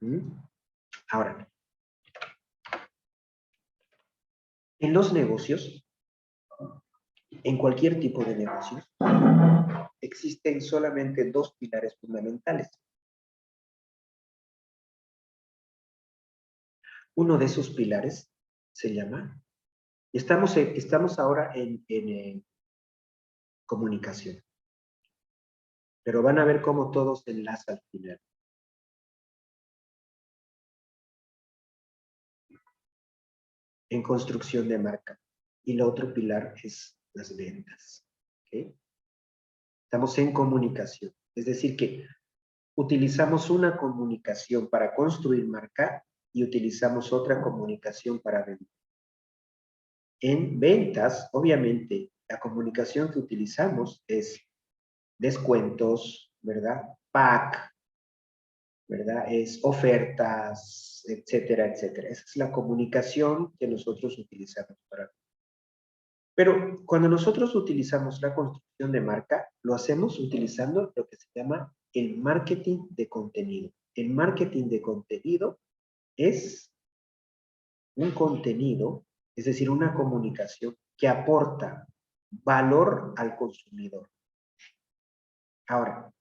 ¿Mm? Ahora, en los negocios, en cualquier tipo de negocios, existen solamente dos pilares fundamentales. Uno de esos pilares se llama, estamos ahora en comunicación, pero van a ver cómo todo se enlaza al final. En construcción de marca. Y el otro pilar es las ventas. ¿Okay? Estamos en comunicación. Es decir, que utilizamos una comunicación para construir marca y utilizamos otra comunicación para vender. En ventas, obviamente, la comunicación que utilizamos es descuentos, ¿verdad? Pack, ¿verdad? Es ofertas, etcétera, etcétera. Esa es la comunicación que nosotros utilizamos para. Pero cuando nosotros utilizamos la construcción de marca, lo hacemos utilizando lo que se llama el marketing de contenido. El marketing de contenido es un contenido, es decir, una comunicación que aporta valor al consumidor. Ahora,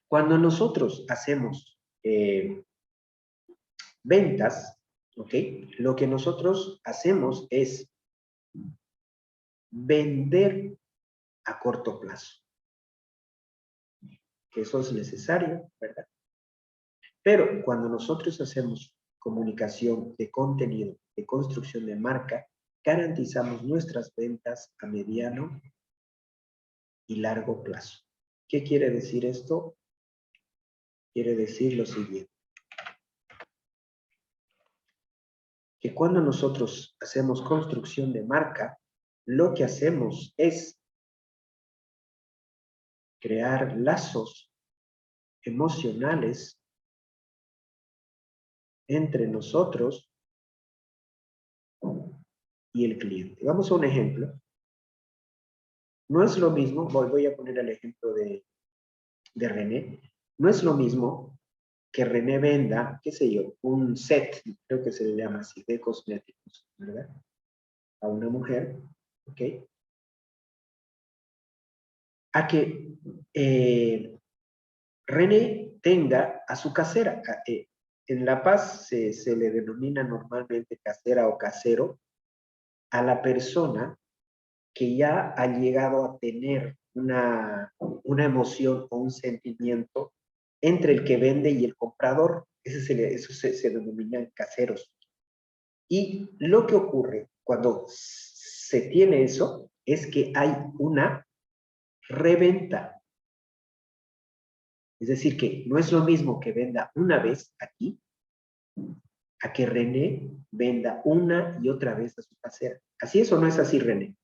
Cuando nosotros hacemos ventas, ¿ok? Lo que nosotros hacemos es vender a corto plazo. Que eso es necesario, ¿verdad? Pero cuando nosotros hacemos comunicación de contenido, de construcción de marca, garantizamos nuestras ventas a mediano y largo plazo. ¿Qué quiere decir esto? Quiere decir lo siguiente. Que cuando nosotros hacemos construcción de marca, lo que hacemos es crear lazos emocionales entre nosotros y el cliente. Vamos a un ejemplo. No es lo mismo, voy a poner el ejemplo de René, no es lo mismo que René venda, qué sé yo, un set, creo que se le llama así, de cosméticos, ¿verdad? A una mujer, ¿ok? A que René tenga a su casera. En La Paz se le denomina normalmente casera o casero a la persona que ya ha llegado a tener una emoción o un sentimiento entre el que vende y el comprador. Eso se denominan caseros. Y lo que ocurre cuando se tiene eso es que hay una reventa. Es decir, que no es lo mismo que venda una vez aquí a que René venda una y otra vez a su casera. ¿Así es o no es así, René?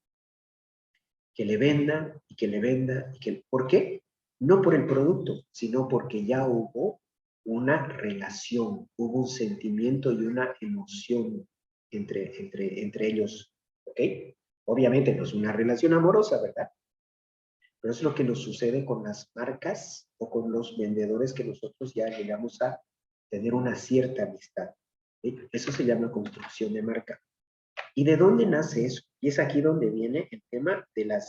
Que le venda y que le venda y que... ¿Por qué? No por el producto, sino porque ya hubo una relación, hubo un sentimiento y una emoción entre ellos, ¿ok? Obviamente no es una relación amorosa, ¿verdad? Pero es lo que nos sucede con las marcas o con los vendedores que nosotros ya llegamos a tener una cierta amistad. ¿Sí? Eso se llama construcción de marca. ¿Y de dónde nace eso? Y es aquí donde viene el tema de la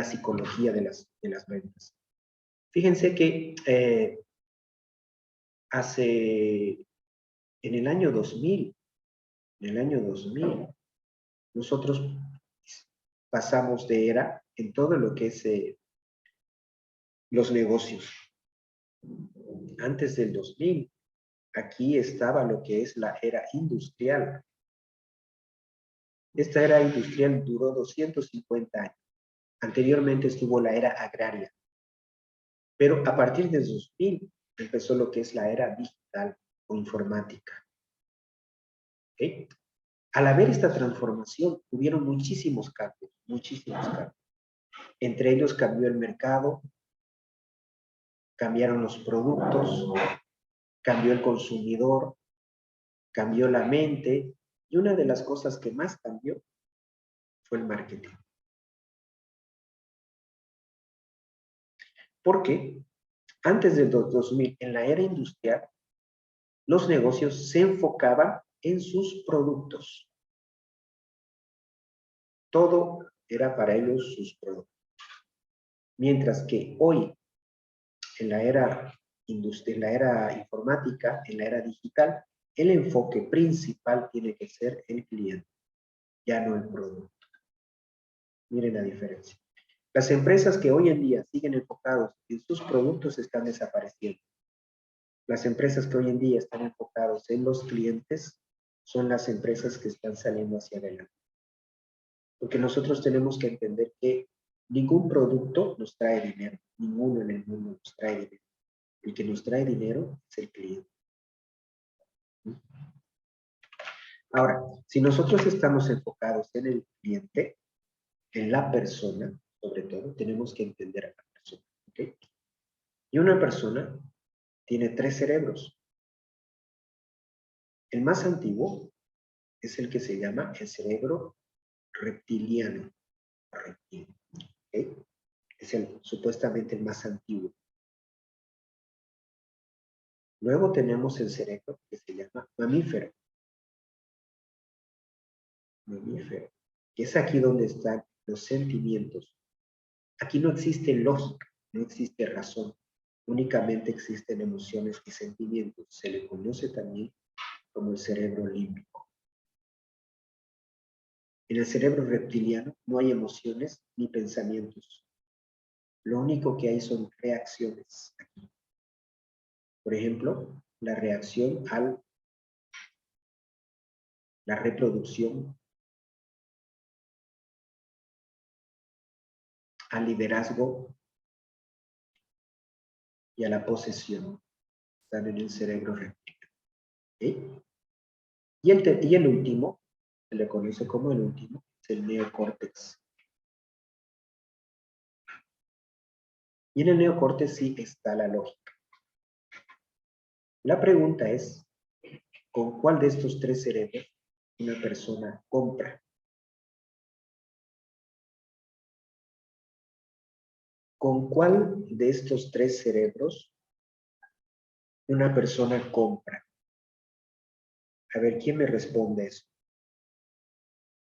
psicología de las ventas. Fíjense que en el año 2000, nosotros pasamos de era en todo lo que es los negocios. Antes del 2000, aquí estaba lo que es la era industrial. Esta era industrial duró 250 años. Anteriormente estuvo la era agraria. Pero a partir de 2000 empezó lo que es la era digital o informática. ¿Okay? Al haber esta transformación, hubieron muchísimos cambios, muchísimos cambios. Entre ellos cambió el mercado, cambiaron los productos, cambió el consumidor, cambió la mente, y una de las cosas que más cambió fue el marketing. Porque antes del 2000, en la era industrial, los negocios se enfocaban en sus productos. Todo era para ellos sus productos. Mientras que hoy, en la era en la era informática, en la era digital, el enfoque principal tiene que ser el cliente, ya no el producto. Miren la diferencia. Las empresas que hoy en día siguen enfocados en sus productos están desapareciendo. Las empresas que hoy en día están enfocados en los clientes son las empresas que están saliendo hacia adelante. Porque nosotros tenemos que entender que ningún producto nos trae dinero, ninguno en el mundo nos trae dinero. El que nos trae dinero es el cliente. Ahora, si nosotros estamos enfocados en el cliente, en la persona, sobre todo, tenemos que entender a la persona. ¿Okay? Y una persona tiene 3 cerebros. El más antiguo es el que se llama el cerebro reptiliano. ¿Okay? Es supuestamente el más antiguo. Luego tenemos el cerebro que se llama mamífero. Mamífero. Que es aquí donde están los sentimientos. Aquí no existe lógica, no existe razón. únicamente existen emociones y sentimientos. Se le conoce también como el cerebro límbico. En el cerebro reptiliano no hay emociones ni pensamientos. Lo único que hay son reacciones aquí. Por ejemplo, la reacción a la reproducción, al liderazgo y a la posesión. Están en el cerebro reptiliano. ¿Okay? Y el último, se le conoce como el último, es el neocórtex. Y en el neocórtex sí está la lógica. La pregunta es, ¿con cuál de estos tres cerebros una persona compra? ¿Con cuál de estos tres cerebros una persona compra? A ver, ¿quién me responde eso?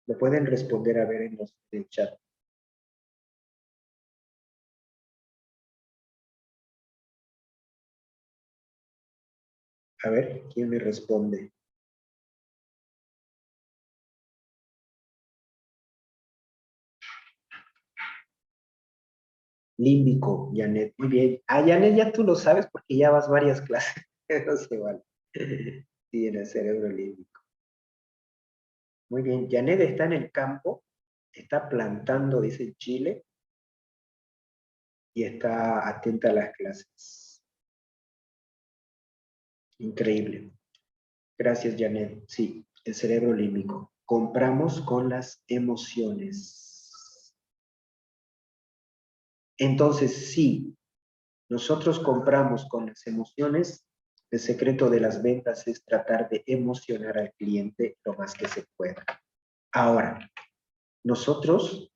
Lo pueden responder a ver en el chat. A ver, ¿quién me responde? Límbico, Janet. Muy bien. Ah, Janet, ya tú lo sabes porque ya vas varias clases. No se vale. Sí, en el cerebro límbico. Muy bien. Janet está en el campo, está plantando, dice Chile, y está atenta a las clases. Increíble. Gracias, Janet. Sí, el cerebro límbico. Compramos con las emociones. Entonces, sí, nosotros compramos con las emociones. El secreto de las ventas es tratar de emocionar al cliente lo más que se pueda. Ahora, nosotros,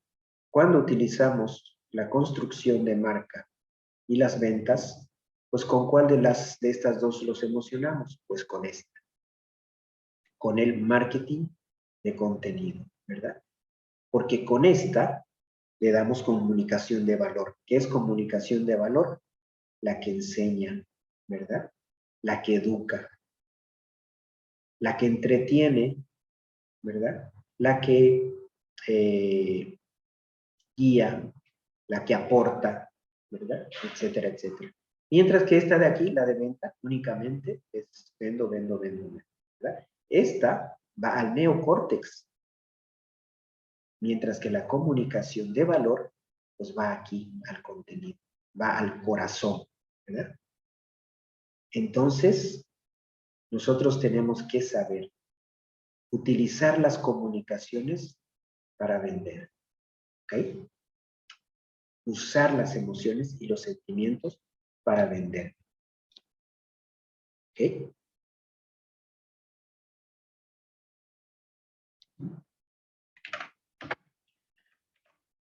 cuando utilizamos la construcción de marca y las ventas, pues ¿con cuál de estas dos los emocionamos? Pues con esta, con el marketing de contenido, ¿verdad? Porque con esta le damos comunicación de valor. ¿Qué es comunicación de valor? La que enseña, ¿verdad? La que educa, la que entretiene, ¿verdad? La que guía, la que aporta, ¿verdad? Etcétera, etcétera. Mientras que esta de aquí, la de venta, únicamente es vendo, vendo, vendo, ¿verdad? Esta va al neocórtex, mientras que la comunicación de valor, pues va aquí al contenido, va al corazón, ¿verdad? Entonces, nosotros tenemos que saber utilizar las comunicaciones para vender, ¿ok? Usar las emociones y los sentimientos para vender, ¿ok?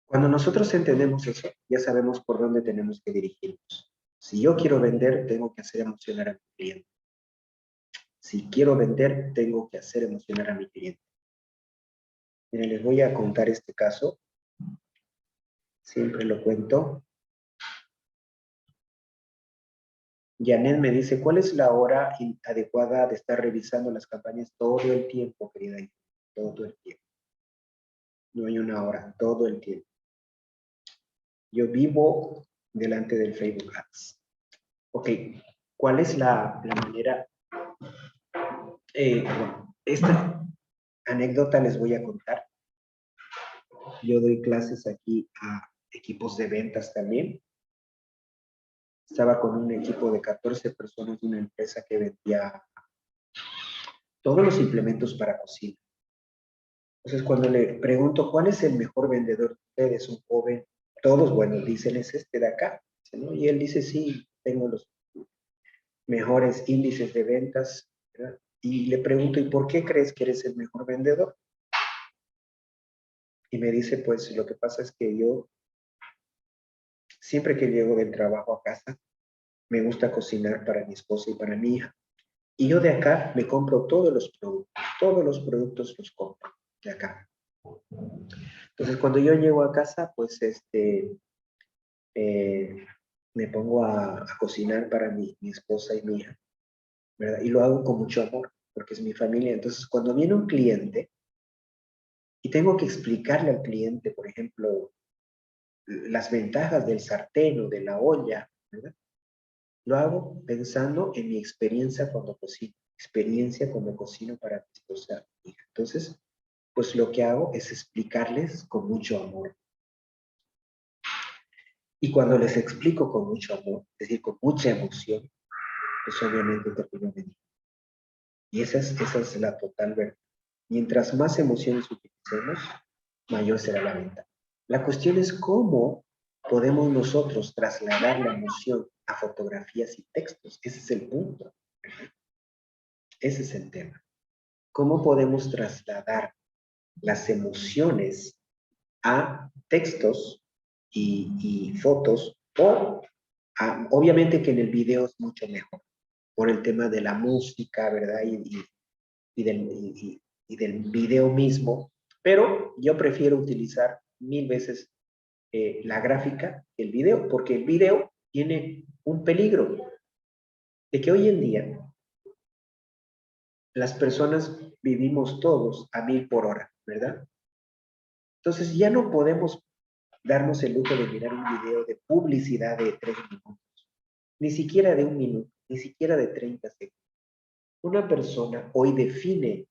Cuando nosotros entendemos eso, ya sabemos por dónde tenemos que dirigirnos. Si yo quiero vender, tengo que hacer emocionar a mi cliente. Si quiero vender, tengo que hacer emocionar a mi cliente. Miren, les voy a contar este caso. Siempre lo cuento. Janet me dice, ¿cuál es la hora adecuada de estar revisando las campañas todo el tiempo, querida? Todo el tiempo. No hay una hora, todo el tiempo. Yo vivo delante del Facebook Ads. Ok, ¿cuál es la manera? Bueno, esta anécdota les voy a contar. Yo doy clases aquí a equipos de ventas también. Estaba con un equipo de 14 personas de una empresa que vendía todos los implementos para cocina. Entonces, cuando le pregunto, ¿cuál es el mejor vendedor de ustedes? Un joven, todos, bueno, dicen, es este de acá, ¿no? Y él dice, sí, tengo los mejores índices de ventas, ¿verdad? Y le pregunto, ¿y por qué crees que eres el mejor vendedor? Y me dice, pues lo que pasa es que yo, siempre que llego del trabajo a casa, me gusta cocinar para mi esposa y para mi hija. Y yo de acá me compro todos los productos los compro de acá. Entonces, cuando yo llego a casa, pues me pongo a cocinar para mi esposa y mi hija, ¿verdad? Y lo hago con mucho amor, porque es mi familia. Entonces, cuando viene un cliente y tengo que explicarle al cliente, por ejemplo, las ventajas del sartén o de la olla, ¿verdad? Lo hago pensando en mi experiencia cuando cocino para mi esposa y mi hija. Entonces, pues lo que hago es explicarles con mucho amor. Y cuando les explico con mucho amor, es decir, con mucha emoción, pues obviamente termino vendiendo. Y esa es la total verdad. Mientras más emociones utilicemos, mayor será la venta. La cuestión es cómo podemos nosotros trasladar la emoción a fotografías y textos. Ese es el punto. Ese es el tema. ¿Cómo podemos trasladar las emociones a textos y fotos? Obviamente que en el video es mucho mejor, por el tema de la música, ¿verdad? Y del video mismo, pero yo prefiero utilizar 1000 veces la gráfica que el video, porque el video tiene un peligro de que hoy en día las personas vivimos todos a 1000 por hora, ¿verdad? Entonces ya no podemos darnos el lujo de mirar un video de publicidad de 3 minutos, ni siquiera de 1 minuto, ni siquiera de 30 segundos. Una persona hoy define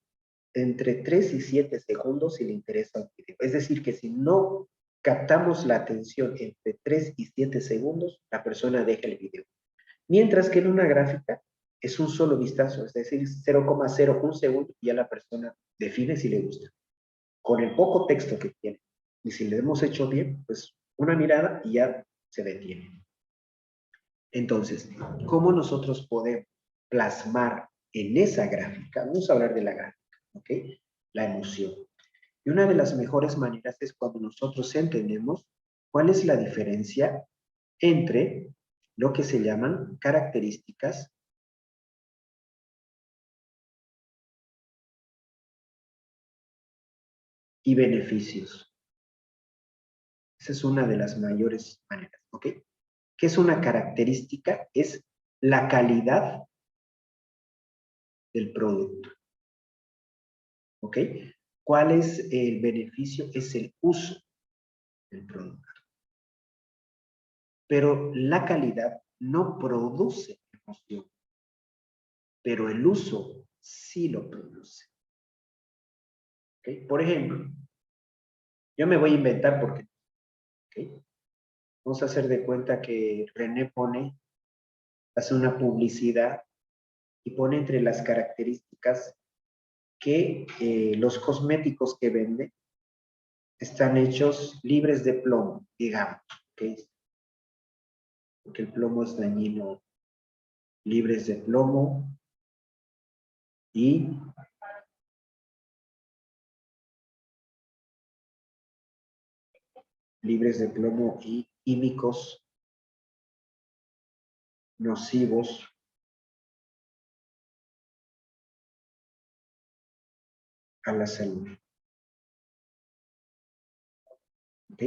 entre 3 y 7 segundos si le interesa un video. Es decir, que si no captamos la atención entre 3 y 7 segundos, la persona deja el video. Mientras que en una gráfica es un solo vistazo, es decir, 0,01 segundo y ya la persona define si le gusta. Con el poco texto que tiene. Y si le hemos hecho bien, pues una mirada y ya se detiene. Entonces, ¿cómo nosotros podemos plasmar en esa gráfica? Vamos a hablar de la gráfica, ¿ok? La emoción. Y una de las mejores maneras es cuando nosotros entendemos cuál es la diferencia entre lo que se llaman características y beneficios. Esa es una de las mayores maneras, ¿ok? ¿Qué es una característica? Es la calidad del producto, ¿ok? ¿Cuál es el beneficio? Es el uso del producto. Pero la calidad no produce emoción, pero el uso sí lo produce, ¿ok? Por ejemplo, yo me voy a inventar porque, ¿ok? Vamos a hacer de cuenta que René hace una publicidad y pone entre las características que los cosméticos que vende están hechos libres de plomo, digamos, ¿ok? Porque el plomo es dañino, libres de plomo y químicos nocivos a la salud, ¿ok?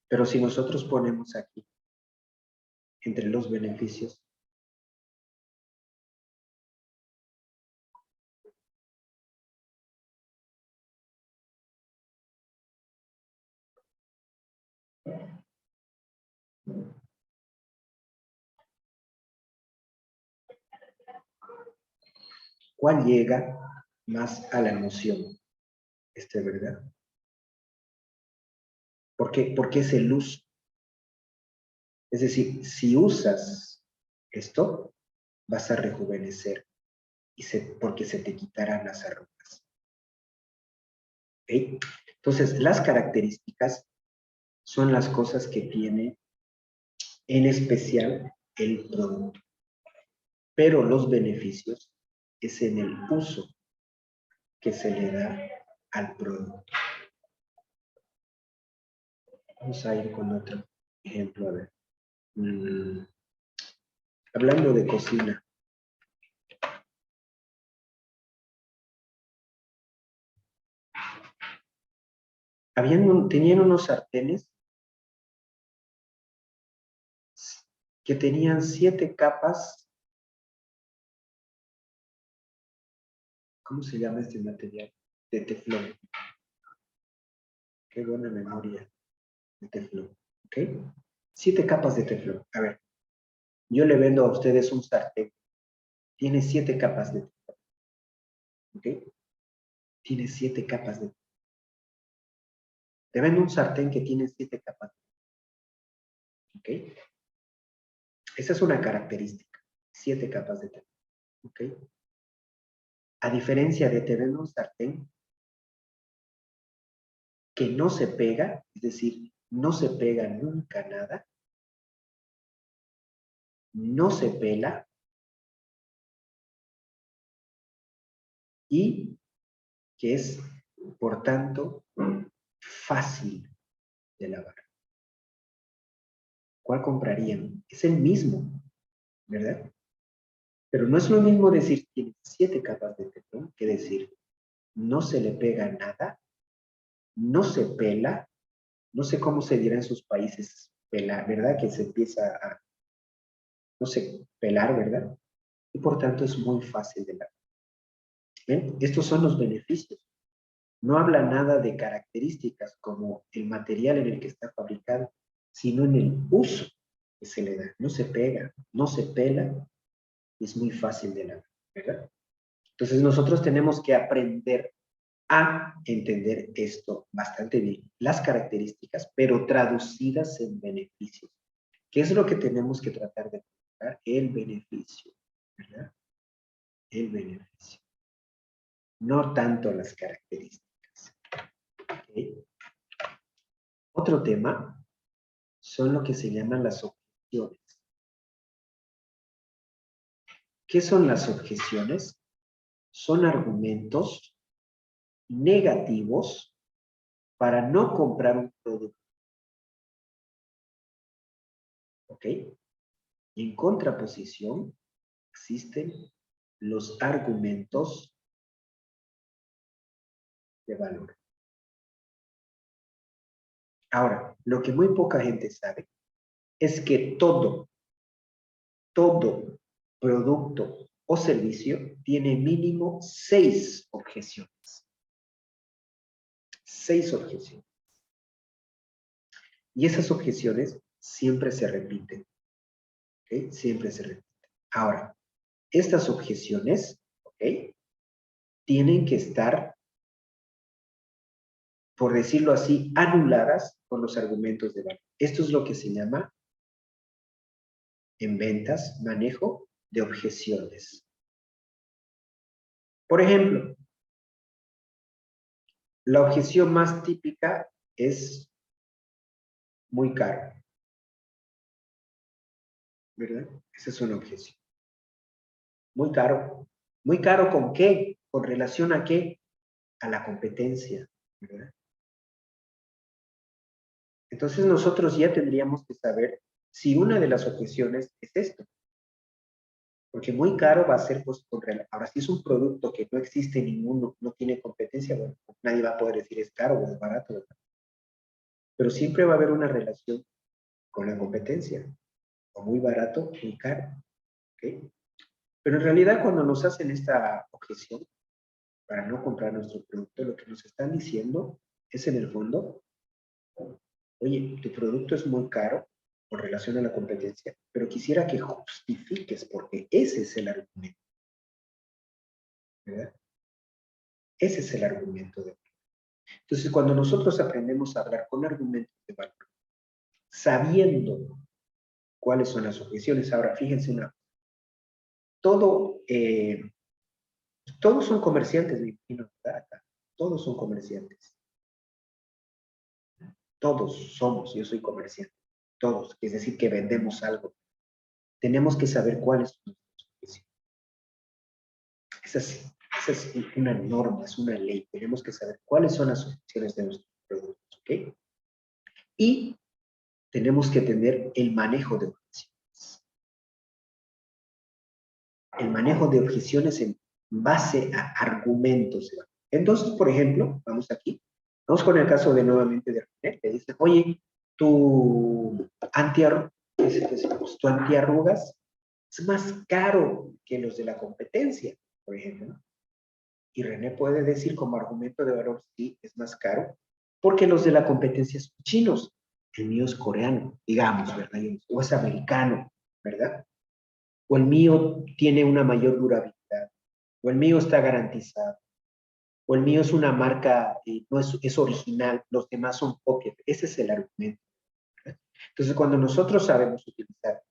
Pero si nosotros ponemos aquí, entre los beneficios, ¿cuál llega más a la emoción? ¿Verdad? Porque es el uso. Es decir, si usas esto, vas a rejuvenecer porque se te quitarán las arrugas. ¿Okay? Entonces, las características son las cosas que tiene en especial el producto. Pero los beneficios es en el uso que se le da al producto. Vamos a ir con otro ejemplo, a ver. Hablando de cocina. Tenían unos sartenes que tenían 7 capas. ¿Cómo se llama este material? De teflón. Qué buena memoria de teflón. ¿Ok? 7 capas de teflón. A ver, yo le vendo a ustedes un sartén. Tiene 7 capas de teflón. ¿Ok? Tiene 7 capas de teflón. Te vendo un sartén que tiene 7 capas. ¿Ok? Esa es una característica. 7 capas de teflón. ¿Ok? A diferencia de te vendo un sartén que no se pega, es decir, no se pega nunca nada, no se pela y que es, por tanto, fácil de lavar. ¿Cuál comprarían? Es el mismo, ¿verdad? Pero no es lo mismo decir tiene 7 capas de teflón que decir no se le pega nada, no se pela, no sé cómo se dirá en sus países pelar, ¿verdad? Que se empieza a, no sé, pelar, ¿verdad? Y por tanto es muy fácil de lavar. ¿Ven? Estos son los beneficios. No habla nada de características como el material en el que está fabricado, sino en el uso que se le da. No se pega, no se pela, es muy fácil de lavar, ¿verdad? Entonces nosotros tenemos que aprender a entender esto bastante bien, las características, pero traducidas en beneficios. ¿Qué es lo que tenemos que tratar de encontrar? El beneficio, ¿verdad? El beneficio. No tanto las características. ¿Okay? Otro tema son lo que se llaman las objeciones. ¿Qué son las objeciones? Son argumentos negativos para no comprar un producto. ¿Ok? Y en contraposición existen los argumentos de valor. Ahora, lo que muy poca gente sabe es que todo producto o servicio tiene mínimo 6 objeciones. 6 objeciones. Y esas objeciones siempre se repiten. ¿Ok? Siempre se repiten. Ahora, estas objeciones, ¿ok? Tienen que estar, por decirlo así, anuladas con los argumentos de valor. Esto es lo que se llama en ventas manejo de objeciones. Por ejemplo, la objeción más típica es muy caro, ¿verdad? Esa es una objeción. Muy caro. ¿Muy caro con qué? ¿Con relación a qué? A la competencia, ¿verdad? Entonces nosotros ya tendríamos que saber si una de las objeciones es esto. Porque muy caro va a ser, pues, ahora si es un producto que no existe ninguno, no tiene competencia, bueno, nadie va a poder decir es caro o es barato, ¿verdad? Pero siempre va a haber una relación con la competencia, o muy barato, muy caro, ¿ok? Pero en realidad cuando nos hacen esta objeción para no comprar nuestro producto, lo que nos están diciendo es en el fondo, oye, tu producto es muy caro con relación a la competencia, pero quisiera que justifiques porque ese es el argumento, ¿verdad? Ese es el argumento de. Entonces, cuando nosotros aprendemos a hablar con argumentos de valor, sabiendo cuáles son las objeciones, ahora fíjense todos son comerciantes, me imagino, ¿verdad? Todos son comerciantes. Todos somos, yo soy comerciante. Todos, es decir, que vendemos algo. Tenemos que saber cuáles son las objeciones. Esa es una norma, es una ley. Tenemos que saber cuáles son las objeciones de nuestros productos, ¿ok? Y tenemos que tener el manejo de objeciones. El manejo de objeciones en base a argumentos. Entonces, por ejemplo, vamos aquí, vamos con el caso de nuevamente de René, que dice, oye, tu antier pues, tu antiarrugas es más caro que los de la competencia, por ejemplo, ¿no? Y René puede decir como argumento de valor, sí, es más caro, porque los de la competencia son chinos, el mío es coreano, digamos, ¿verdad? O es americano, ¿verdad? O el mío tiene una mayor durabilidad, o el mío está garantizado, o el mío es una marca, no es original, los demás son copias. Ese es el argumento, ¿verdad? Entonces, cuando nosotros sabemos utilizar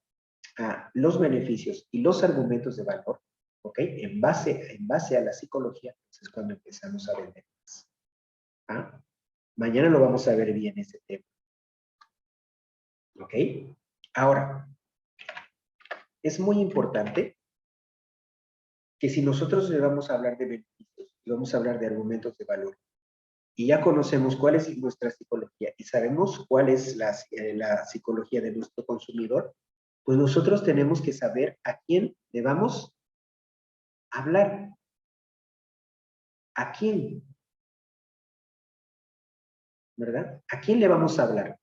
los beneficios y los argumentos de valor, ¿ok? En base a la psicología, es cuando empezamos a vender más. ¿Ah? Mañana lo vamos a ver bien ese tema. ¿Ok? Ahora, es muy importante que si nosotros le vamos a hablar de beneficios y vamos a hablar de argumentos de valor, y ya conocemos cuál es nuestra psicología y sabemos cuál es la psicología de nuestro consumidor, pues nosotros tenemos que saber a quién le vamos a hablar. ¿A quién? ¿Verdad? ¿A quién le vamos a hablar?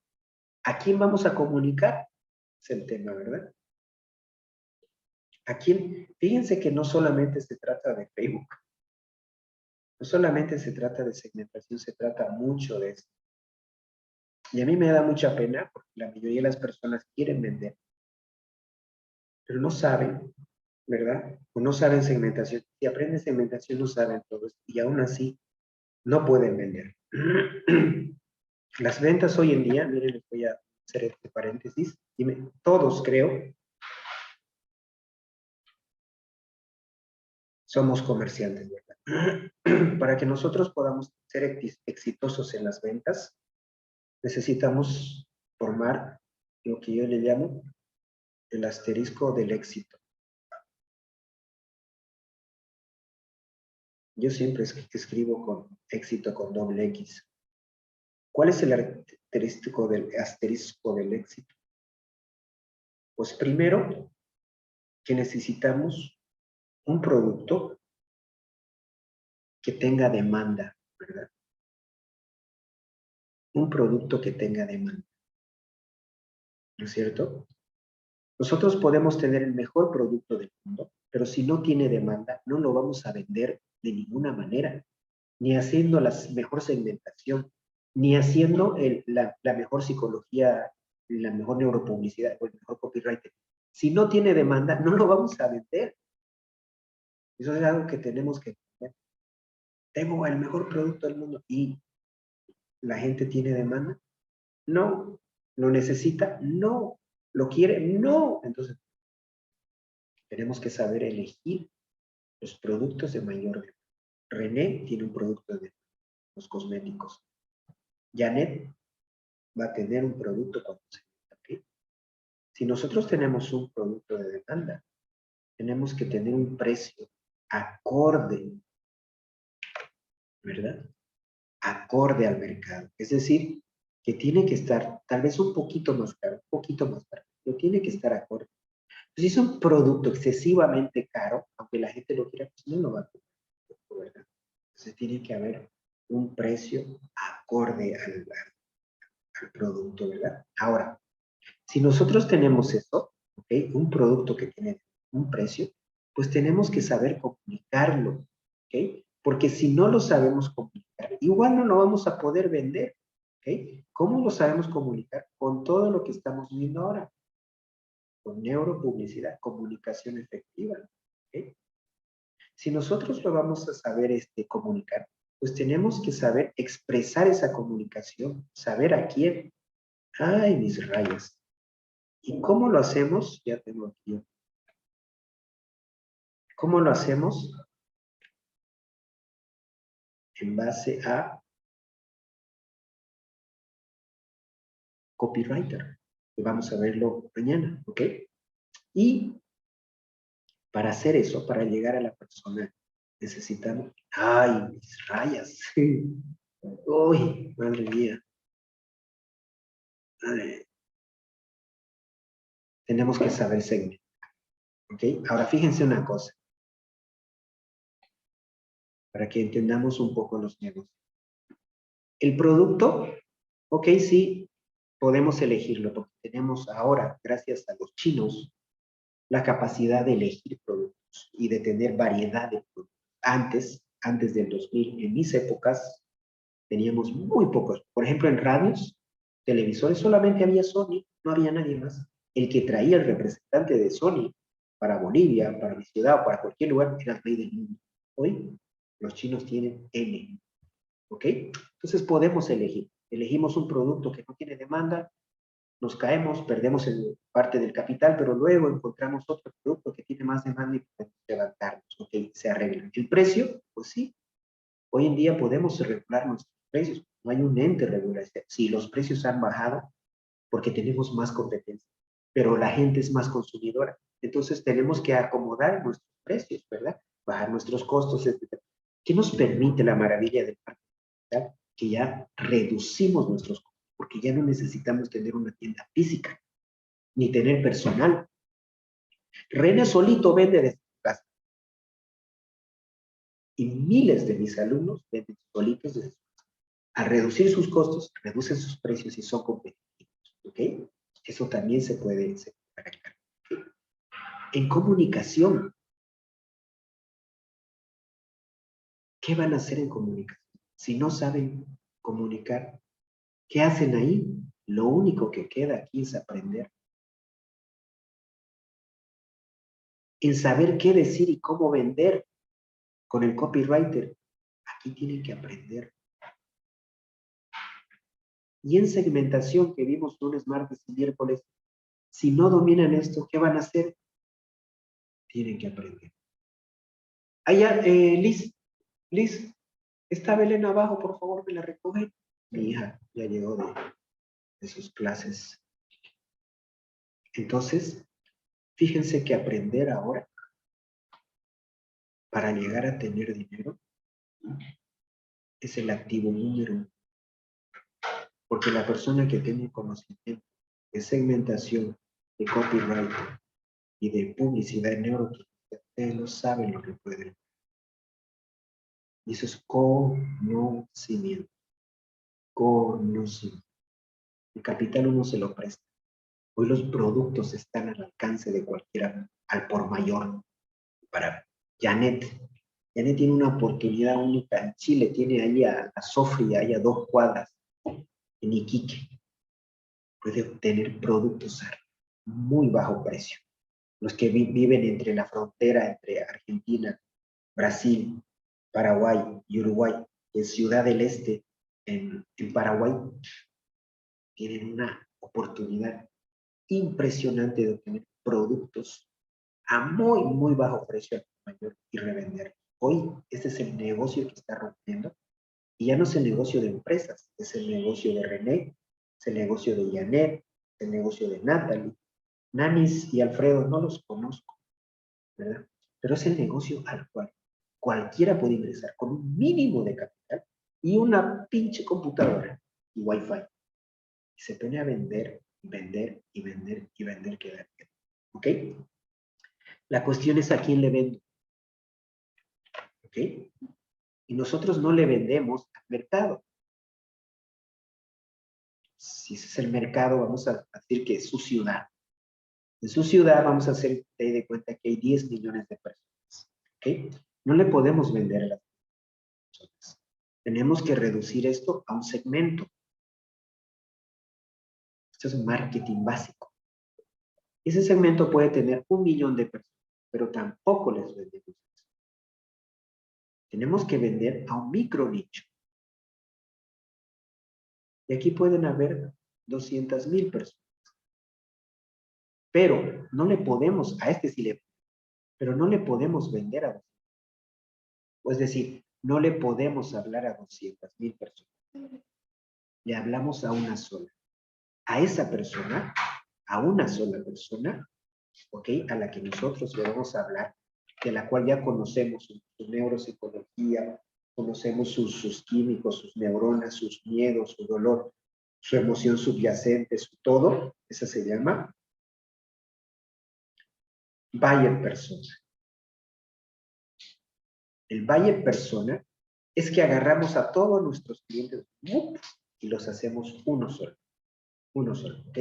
¿A quién vamos a comunicar? Es el tema, ¿verdad? ¿A quién? Fíjense que no solamente se trata de Facebook, no solamente se trata de segmentación, se trata mucho de esto. Y a mí me da mucha pena porque la mayoría de las personas quieren vender, pero no saben, ¿verdad? O no saben segmentación. Si aprenden segmentación, no saben todo esto. Y aún así, no pueden vender. Las ventas hoy en día, miren, les voy a hacer este paréntesis. Todos creo, somos comerciantes, ¿verdad? Para que nosotros podamos ser exitosos en las ventas, necesitamos formar lo que yo le llamo el asterisco del éxito. Yo siempre escribo con éxito con doble X. ¿Cuál es el asterisco del éxito? Pues primero, que necesitamos un producto que tenga demanda, ¿verdad? Un producto que tenga demanda, ¿no es cierto? Nosotros podemos tener el mejor producto del mundo, pero si no tiene demanda, no lo vamos a vender de ninguna manera, ni haciendo la mejor segmentación, ni haciendo la mejor psicología, la mejor neuropublicidad o el mejor copywriter. Si no tiene demanda, no lo vamos a vender. Eso es algo que tenemos que entender. Tengo el mejor producto del mundo y la gente tiene demanda. No. ¿Lo necesita? No. ¿Lo quiere? No. Entonces, tenemos que saber elegir los productos de mayor demanda. René tiene un producto de los cosméticos. Janet va a tener un producto cuando se venda. Si nosotros tenemos un producto de demanda, tenemos que tener un precio acorde, ¿verdad? Acorde al mercado. Es decir, que tiene que estar tal vez un poquito más caro, un poquito más barato, pero tiene que estar acorde. Si es un producto excesivamente caro, aunque la gente lo quiera, pues no lo va a comprar, ¿verdad? Entonces tiene que haber un precio acorde al producto, ¿verdad? Ahora, si nosotros tenemos eso, ¿ok? Un producto que tiene un precio, pues tenemos que saber comunicarlo, ¿ok? Porque si no lo sabemos comunicar, igual no lo vamos a poder vender, ¿ok? ¿Cómo lo sabemos comunicar? Con todo lo que estamos viendo ahora, con neuropublicidad, comunicación efectiva, ¿ok? Si nosotros lo vamos a saber comunicar, pues tenemos que saber expresar esa comunicación, saber a quién. Ay, mis rayas. ¿Y cómo lo hacemos? Ya tengo aquí. ¿Cómo lo hacemos? En base a copywriter. Y vamos a verlo mañana, ¿ok? Y para hacer eso, para llegar a la persona, necesitamos... ¡Ay, mis rayas! ¡Uy, madre mía! Ay, tenemos que saber segmentar, ¿ok? Ahora, fíjense una cosa, para que entendamos un poco los negocios. El producto, ok, sí, podemos elegirlo porque tenemos ahora, gracias a los chinos, la capacidad de elegir productos y de tener variedad de productos. Antes del 2000, en mis épocas, teníamos muy pocos. Por ejemplo, en radios, televisores, solamente había Sony, no había nadie más. El que traía el representante de Sony para Bolivia, para mi ciudad o para cualquier lugar, era el rey del mundo. Hoy, los chinos tienen N, ¿ok? Entonces podemos elegir. Elegimos un producto que no tiene demanda, nos caemos, perdemos parte del capital, pero luego encontramos otro producto que tiene más demanda y podemos levantarnos, ¿ok? Se arregla. El precio, pues sí, hoy en día podemos regular nuestros precios, no hay un ente regulador. Sí, los precios han bajado porque tenemos más competencia, pero la gente es más consumidora. Entonces tenemos que acomodar nuestros precios, ¿verdad? Bajar nuestros costos, etc. ¿Qué nos permite la maravilla del parque digital? Que ya reducimos nuestros costos, porque ya no necesitamos tener una tienda física, ni tener personal. René solito vende desde su casa. Y miles de mis alumnos venden solitos desde su casa. Al reducir sus costos, reducen sus precios y son competitivos, ¿ok? Eso también se puede arreglar. ¿Okay? En comunicación, ¿qué van a hacer en comunicación? Si no saben comunicar, ¿qué hacen ahí? Lo único que queda aquí es aprender. En saber qué decir y cómo vender con el copywriter, aquí tienen que aprender. Y en segmentación que vimos lunes, martes y miércoles, si no dominan esto, ¿qué van a hacer? Tienen que aprender. Allá, Liz, ¿está Belén abajo? Por favor, me la recoge. Mi hija ya llegó de sus clases. Entonces, fíjense que aprender ahora para llegar a tener dinero es el activo número uno. Porque la persona que tiene conocimiento de segmentación, de copyright y de publicidad en neuroquímica, ustedes no saben lo que pueden. Y eso es conocimiento. Conocimiento. El capital uno se lo presta. Hoy los productos están al alcance de cualquiera, al por mayor. Para Janet. Janet tiene una oportunidad única en Chile. Tiene ahí a Sofía, ahí a 2 cuadras, en Iquique. Puede obtener productos a muy bajo precio. Los que viven entre la frontera entre Argentina, Brasil, Paraguay y Uruguay, en Ciudad del Este, en Paraguay, tienen una oportunidad impresionante de obtener productos a muy, muy bajo precio mayor y revender. Hoy ese es el negocio que está rompiendo y ya no es el negocio de empresas, es el negocio de René, es el negocio de Janet, es el negocio de Natalie. Nanis y Alfredo no los conozco, ¿verdad? Pero es el negocio al cual cualquiera puede ingresar con un mínimo de capital y una pinche computadora y wifi. Y se pone a vender, vender y vender y vender que da. ¿Ok? La cuestión es a quién le vendo. ¿Ok? Y nosotros no le vendemos al mercado. Si ese es el mercado, vamos a decir que es su ciudad. En su ciudad vamos a hacer de cuenta que hay 10 millones de personas. ¿Ok? No le podemos vender a las personas. Tenemos que reducir esto a un segmento. Esto es un marketing básico. Ese segmento puede tener 1 millón de personas, pero tampoco les vendemos eso. Tenemos que vender a un micro nicho. Y aquí pueden haber 200,000 personas. Pero no le podemos, a este sí le, pero no le podemos vender a 200. Es decir, no le podemos hablar a 200,000 personas. Le hablamos a una sola. A esa persona, a una sola persona, ¿ok? A la que nosotros le vamos a hablar, de la cual ya conocemos su neuropsicología, conocemos sus químicos, sus neuronas, sus miedos, su dolor, su emoción subyacente, su todo. Esa se llama buyer persona. El buyer persona es que agarramos a todos nuestros clientes y los hacemos uno solo. Uno solo, ¿ok?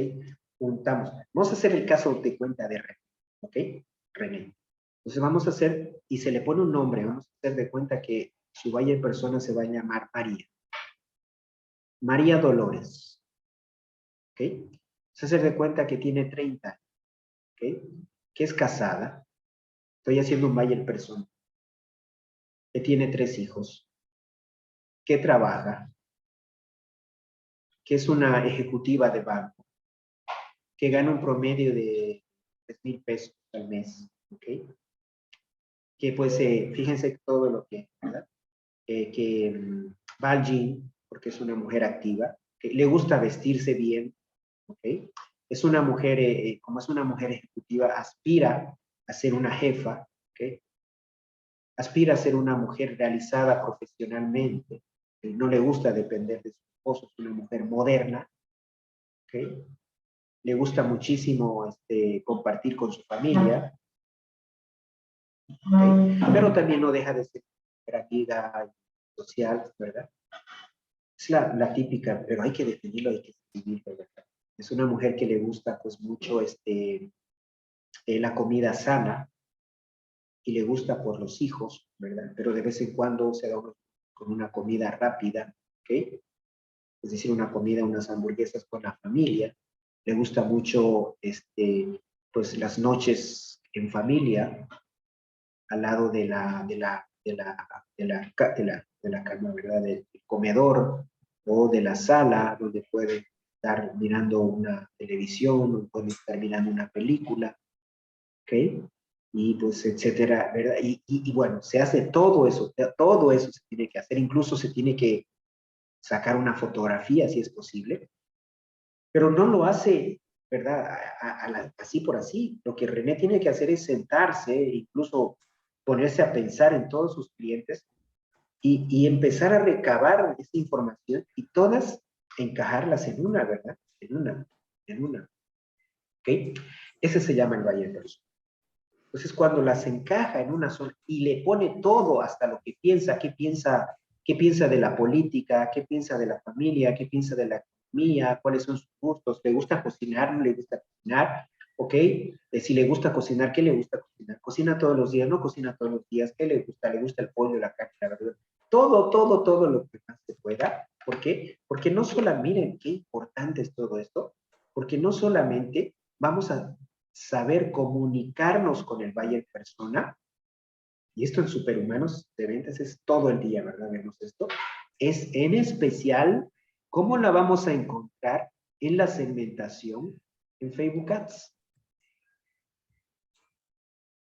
Juntamos. Vamos a hacer el caso de cuenta de René, ¿ok? René. Entonces vamos a hacer, y se le pone un nombre, vamos a hacer de cuenta que su buyer persona se va a llamar María. María Dolores, ¿ok? Vamos a hacer de cuenta que tiene 30 años, ¿ok? Que es casada. Estoy haciendo un buyer persona. Que tiene 3 hijos. Que trabaja. Que es una ejecutiva de banco. Que gana un promedio de 3,000 pesos al mes, ¿ok? Que pues, fíjense todo lo que, ¿verdad? Va al gym, porque es una mujer activa, que le gusta vestirse bien, ¿ok? Es una mujer, como es una mujer ejecutiva, aspira a ser una jefa, ¿ok? Aspira a ser una mujer realizada profesionalmente, no le gusta depender de su esposo, es una mujer moderna, ¿ok? Le gusta muchísimo compartir con su familia, ¿okay? Pero también no deja de ser creativa, social, ¿verdad? Es la típica, pero hay que definirlo, hay que escribirlo, ¿verdad? Es una mujer que le gusta pues mucho la comida sana y le gusta por los hijos, ¿verdad? Pero de vez en cuando se da con una comida rápida, ¿ok? Es decir, una comida, unas hamburguesas con la familia. Le gusta mucho pues las noches en familia, al lado de la cama, ¿verdad? Del comedor o de la sala, donde puede estar mirando una televisión o puede estar mirando una película, ¿ok? Y pues, etcétera, ¿verdad? Y bueno, se hace todo eso se tiene que hacer, incluso se tiene que sacar una fotografía si es posible, pero no lo hace, ¿verdad? Así por así. Lo que René tiene que hacer es sentarse, incluso ponerse a pensar en todos sus clientes y empezar a recabar esa información y todas encajarlas en una, ¿verdad? En una, ¿ok? Ese se llama el buyer persona. Entonces, cuando las encaja en una sola y le pone todo, hasta lo que piensa, qué piensa de la política, qué piensa de la familia, qué piensa de la economía, cuáles son sus gustos, le gusta cocinar, no le gusta cocinar, ¿ok? Si le gusta cocinar, ¿qué le gusta cocinar? Cocina todos los días, no cocina todos los días, ¿qué le gusta el pollo, la carne, la verdura? Todo lo que más se pueda. ¿Por qué? Porque no solamente, miren qué importante es todo esto, porque no solamente vamos a saber comunicarnos con el buyer persona, y esto en Superhumanos de Ventas es todo el día, ¿verdad? Vemos esto. Es en especial cómo la vamos a encontrar en la segmentación en Facebook Ads.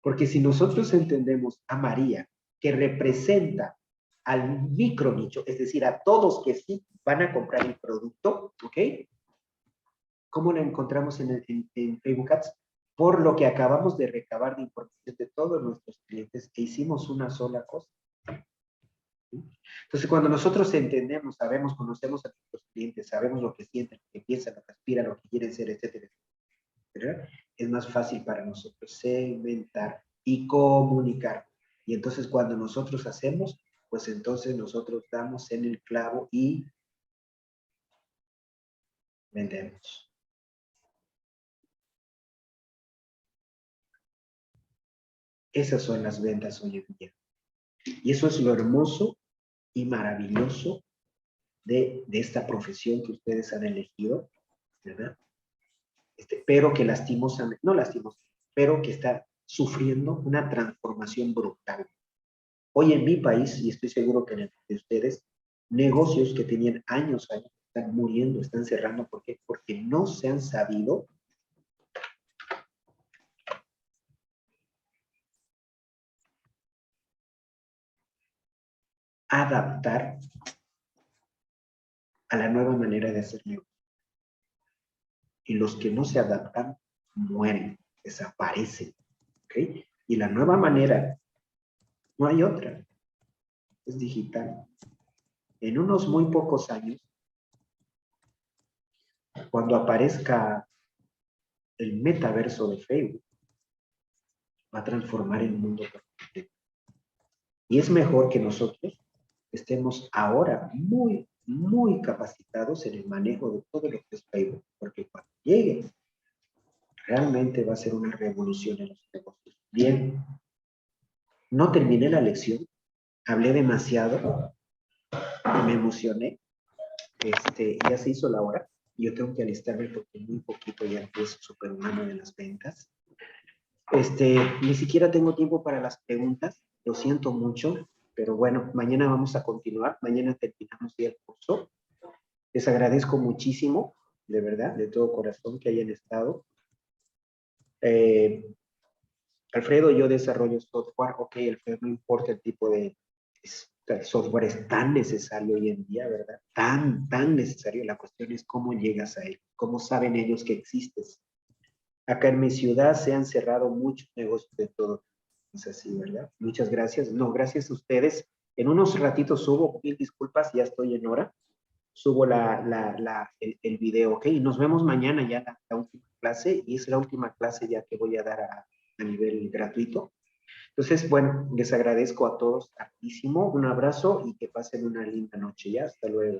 Porque si nosotros entendemos a María, que representa al micro nicho, es decir, a todos que sí van a comprar el producto, ¿ok? ¿Cómo la encontramos en Facebook Ads? Por lo que acabamos de recabar de información de todos nuestros clientes e hicimos una sola cosa. Entonces, cuando nosotros entendemos, sabemos, conocemos a nuestros clientes, sabemos lo que sienten, lo que piensan, lo que aspiran, lo que quieren ser, etcétera, etcétera, es más fácil para nosotros segmentar y comunicar. Y entonces, cuando nosotros hacemos, pues entonces nosotros damos en el clavo y vendemos. Esas son las ventas hoy en día. Y eso es lo hermoso y maravilloso de esta profesión que ustedes han elegido, ¿verdad? Pero que lastimosamente, no lastimosamente, pero que está sufriendo una transformación brutal. Hoy en mi país, y estoy seguro que en el de ustedes, negocios que tenían años están muriendo, están cerrando. ¿Por qué? Porque no se han sabido adaptar a la nueva manera de hacer negocio. Y los que no se adaptan mueren, desaparecen. ¿Ok? Y la nueva manera, no hay otra, es digital. En unos muy pocos años, cuando aparezca el metaverso de Facebook, va a transformar el mundo por completo. Y es mejor que nosotros estemos ahora muy, muy capacitados en el manejo de todo lo que es Facebook, porque cuando llegue, realmente va a ser una revolución en los negocios. Bien, no terminé la lección, hablé demasiado, me emocioné, ya se hizo la hora, yo tengo que alistarme porque muy poquito ya empiezo Superhumano de las ventas. Ni siquiera tengo tiempo para las preguntas, lo siento mucho, pero bueno, mañana vamos a continuar, mañana terminamos ya el curso. Les agradezco muchísimo, de verdad, de todo corazón que hayan estado. Alfredo, yo desarrollo software, ok, Alfredo, no importa el tipo de software, es tan necesario hoy en día, ¿verdad? Tan necesario. La cuestión es cómo llegas a él, cómo saben ellos que existes. Acá en mi ciudad se han cerrado muchos negocios de todo. Es así, ¿verdad? Muchas gracias. No, gracias a ustedes. En unos ratitos subo, mil disculpas, ya estoy en hora. Subo el video, ¿ok? Y nos vemos mañana ya la última clase, y es la última clase ya que voy a dar a nivel gratuito. Entonces, bueno, les agradezco a todos hartísimo, un abrazo y que pasen una linda noche, ya, hasta luego.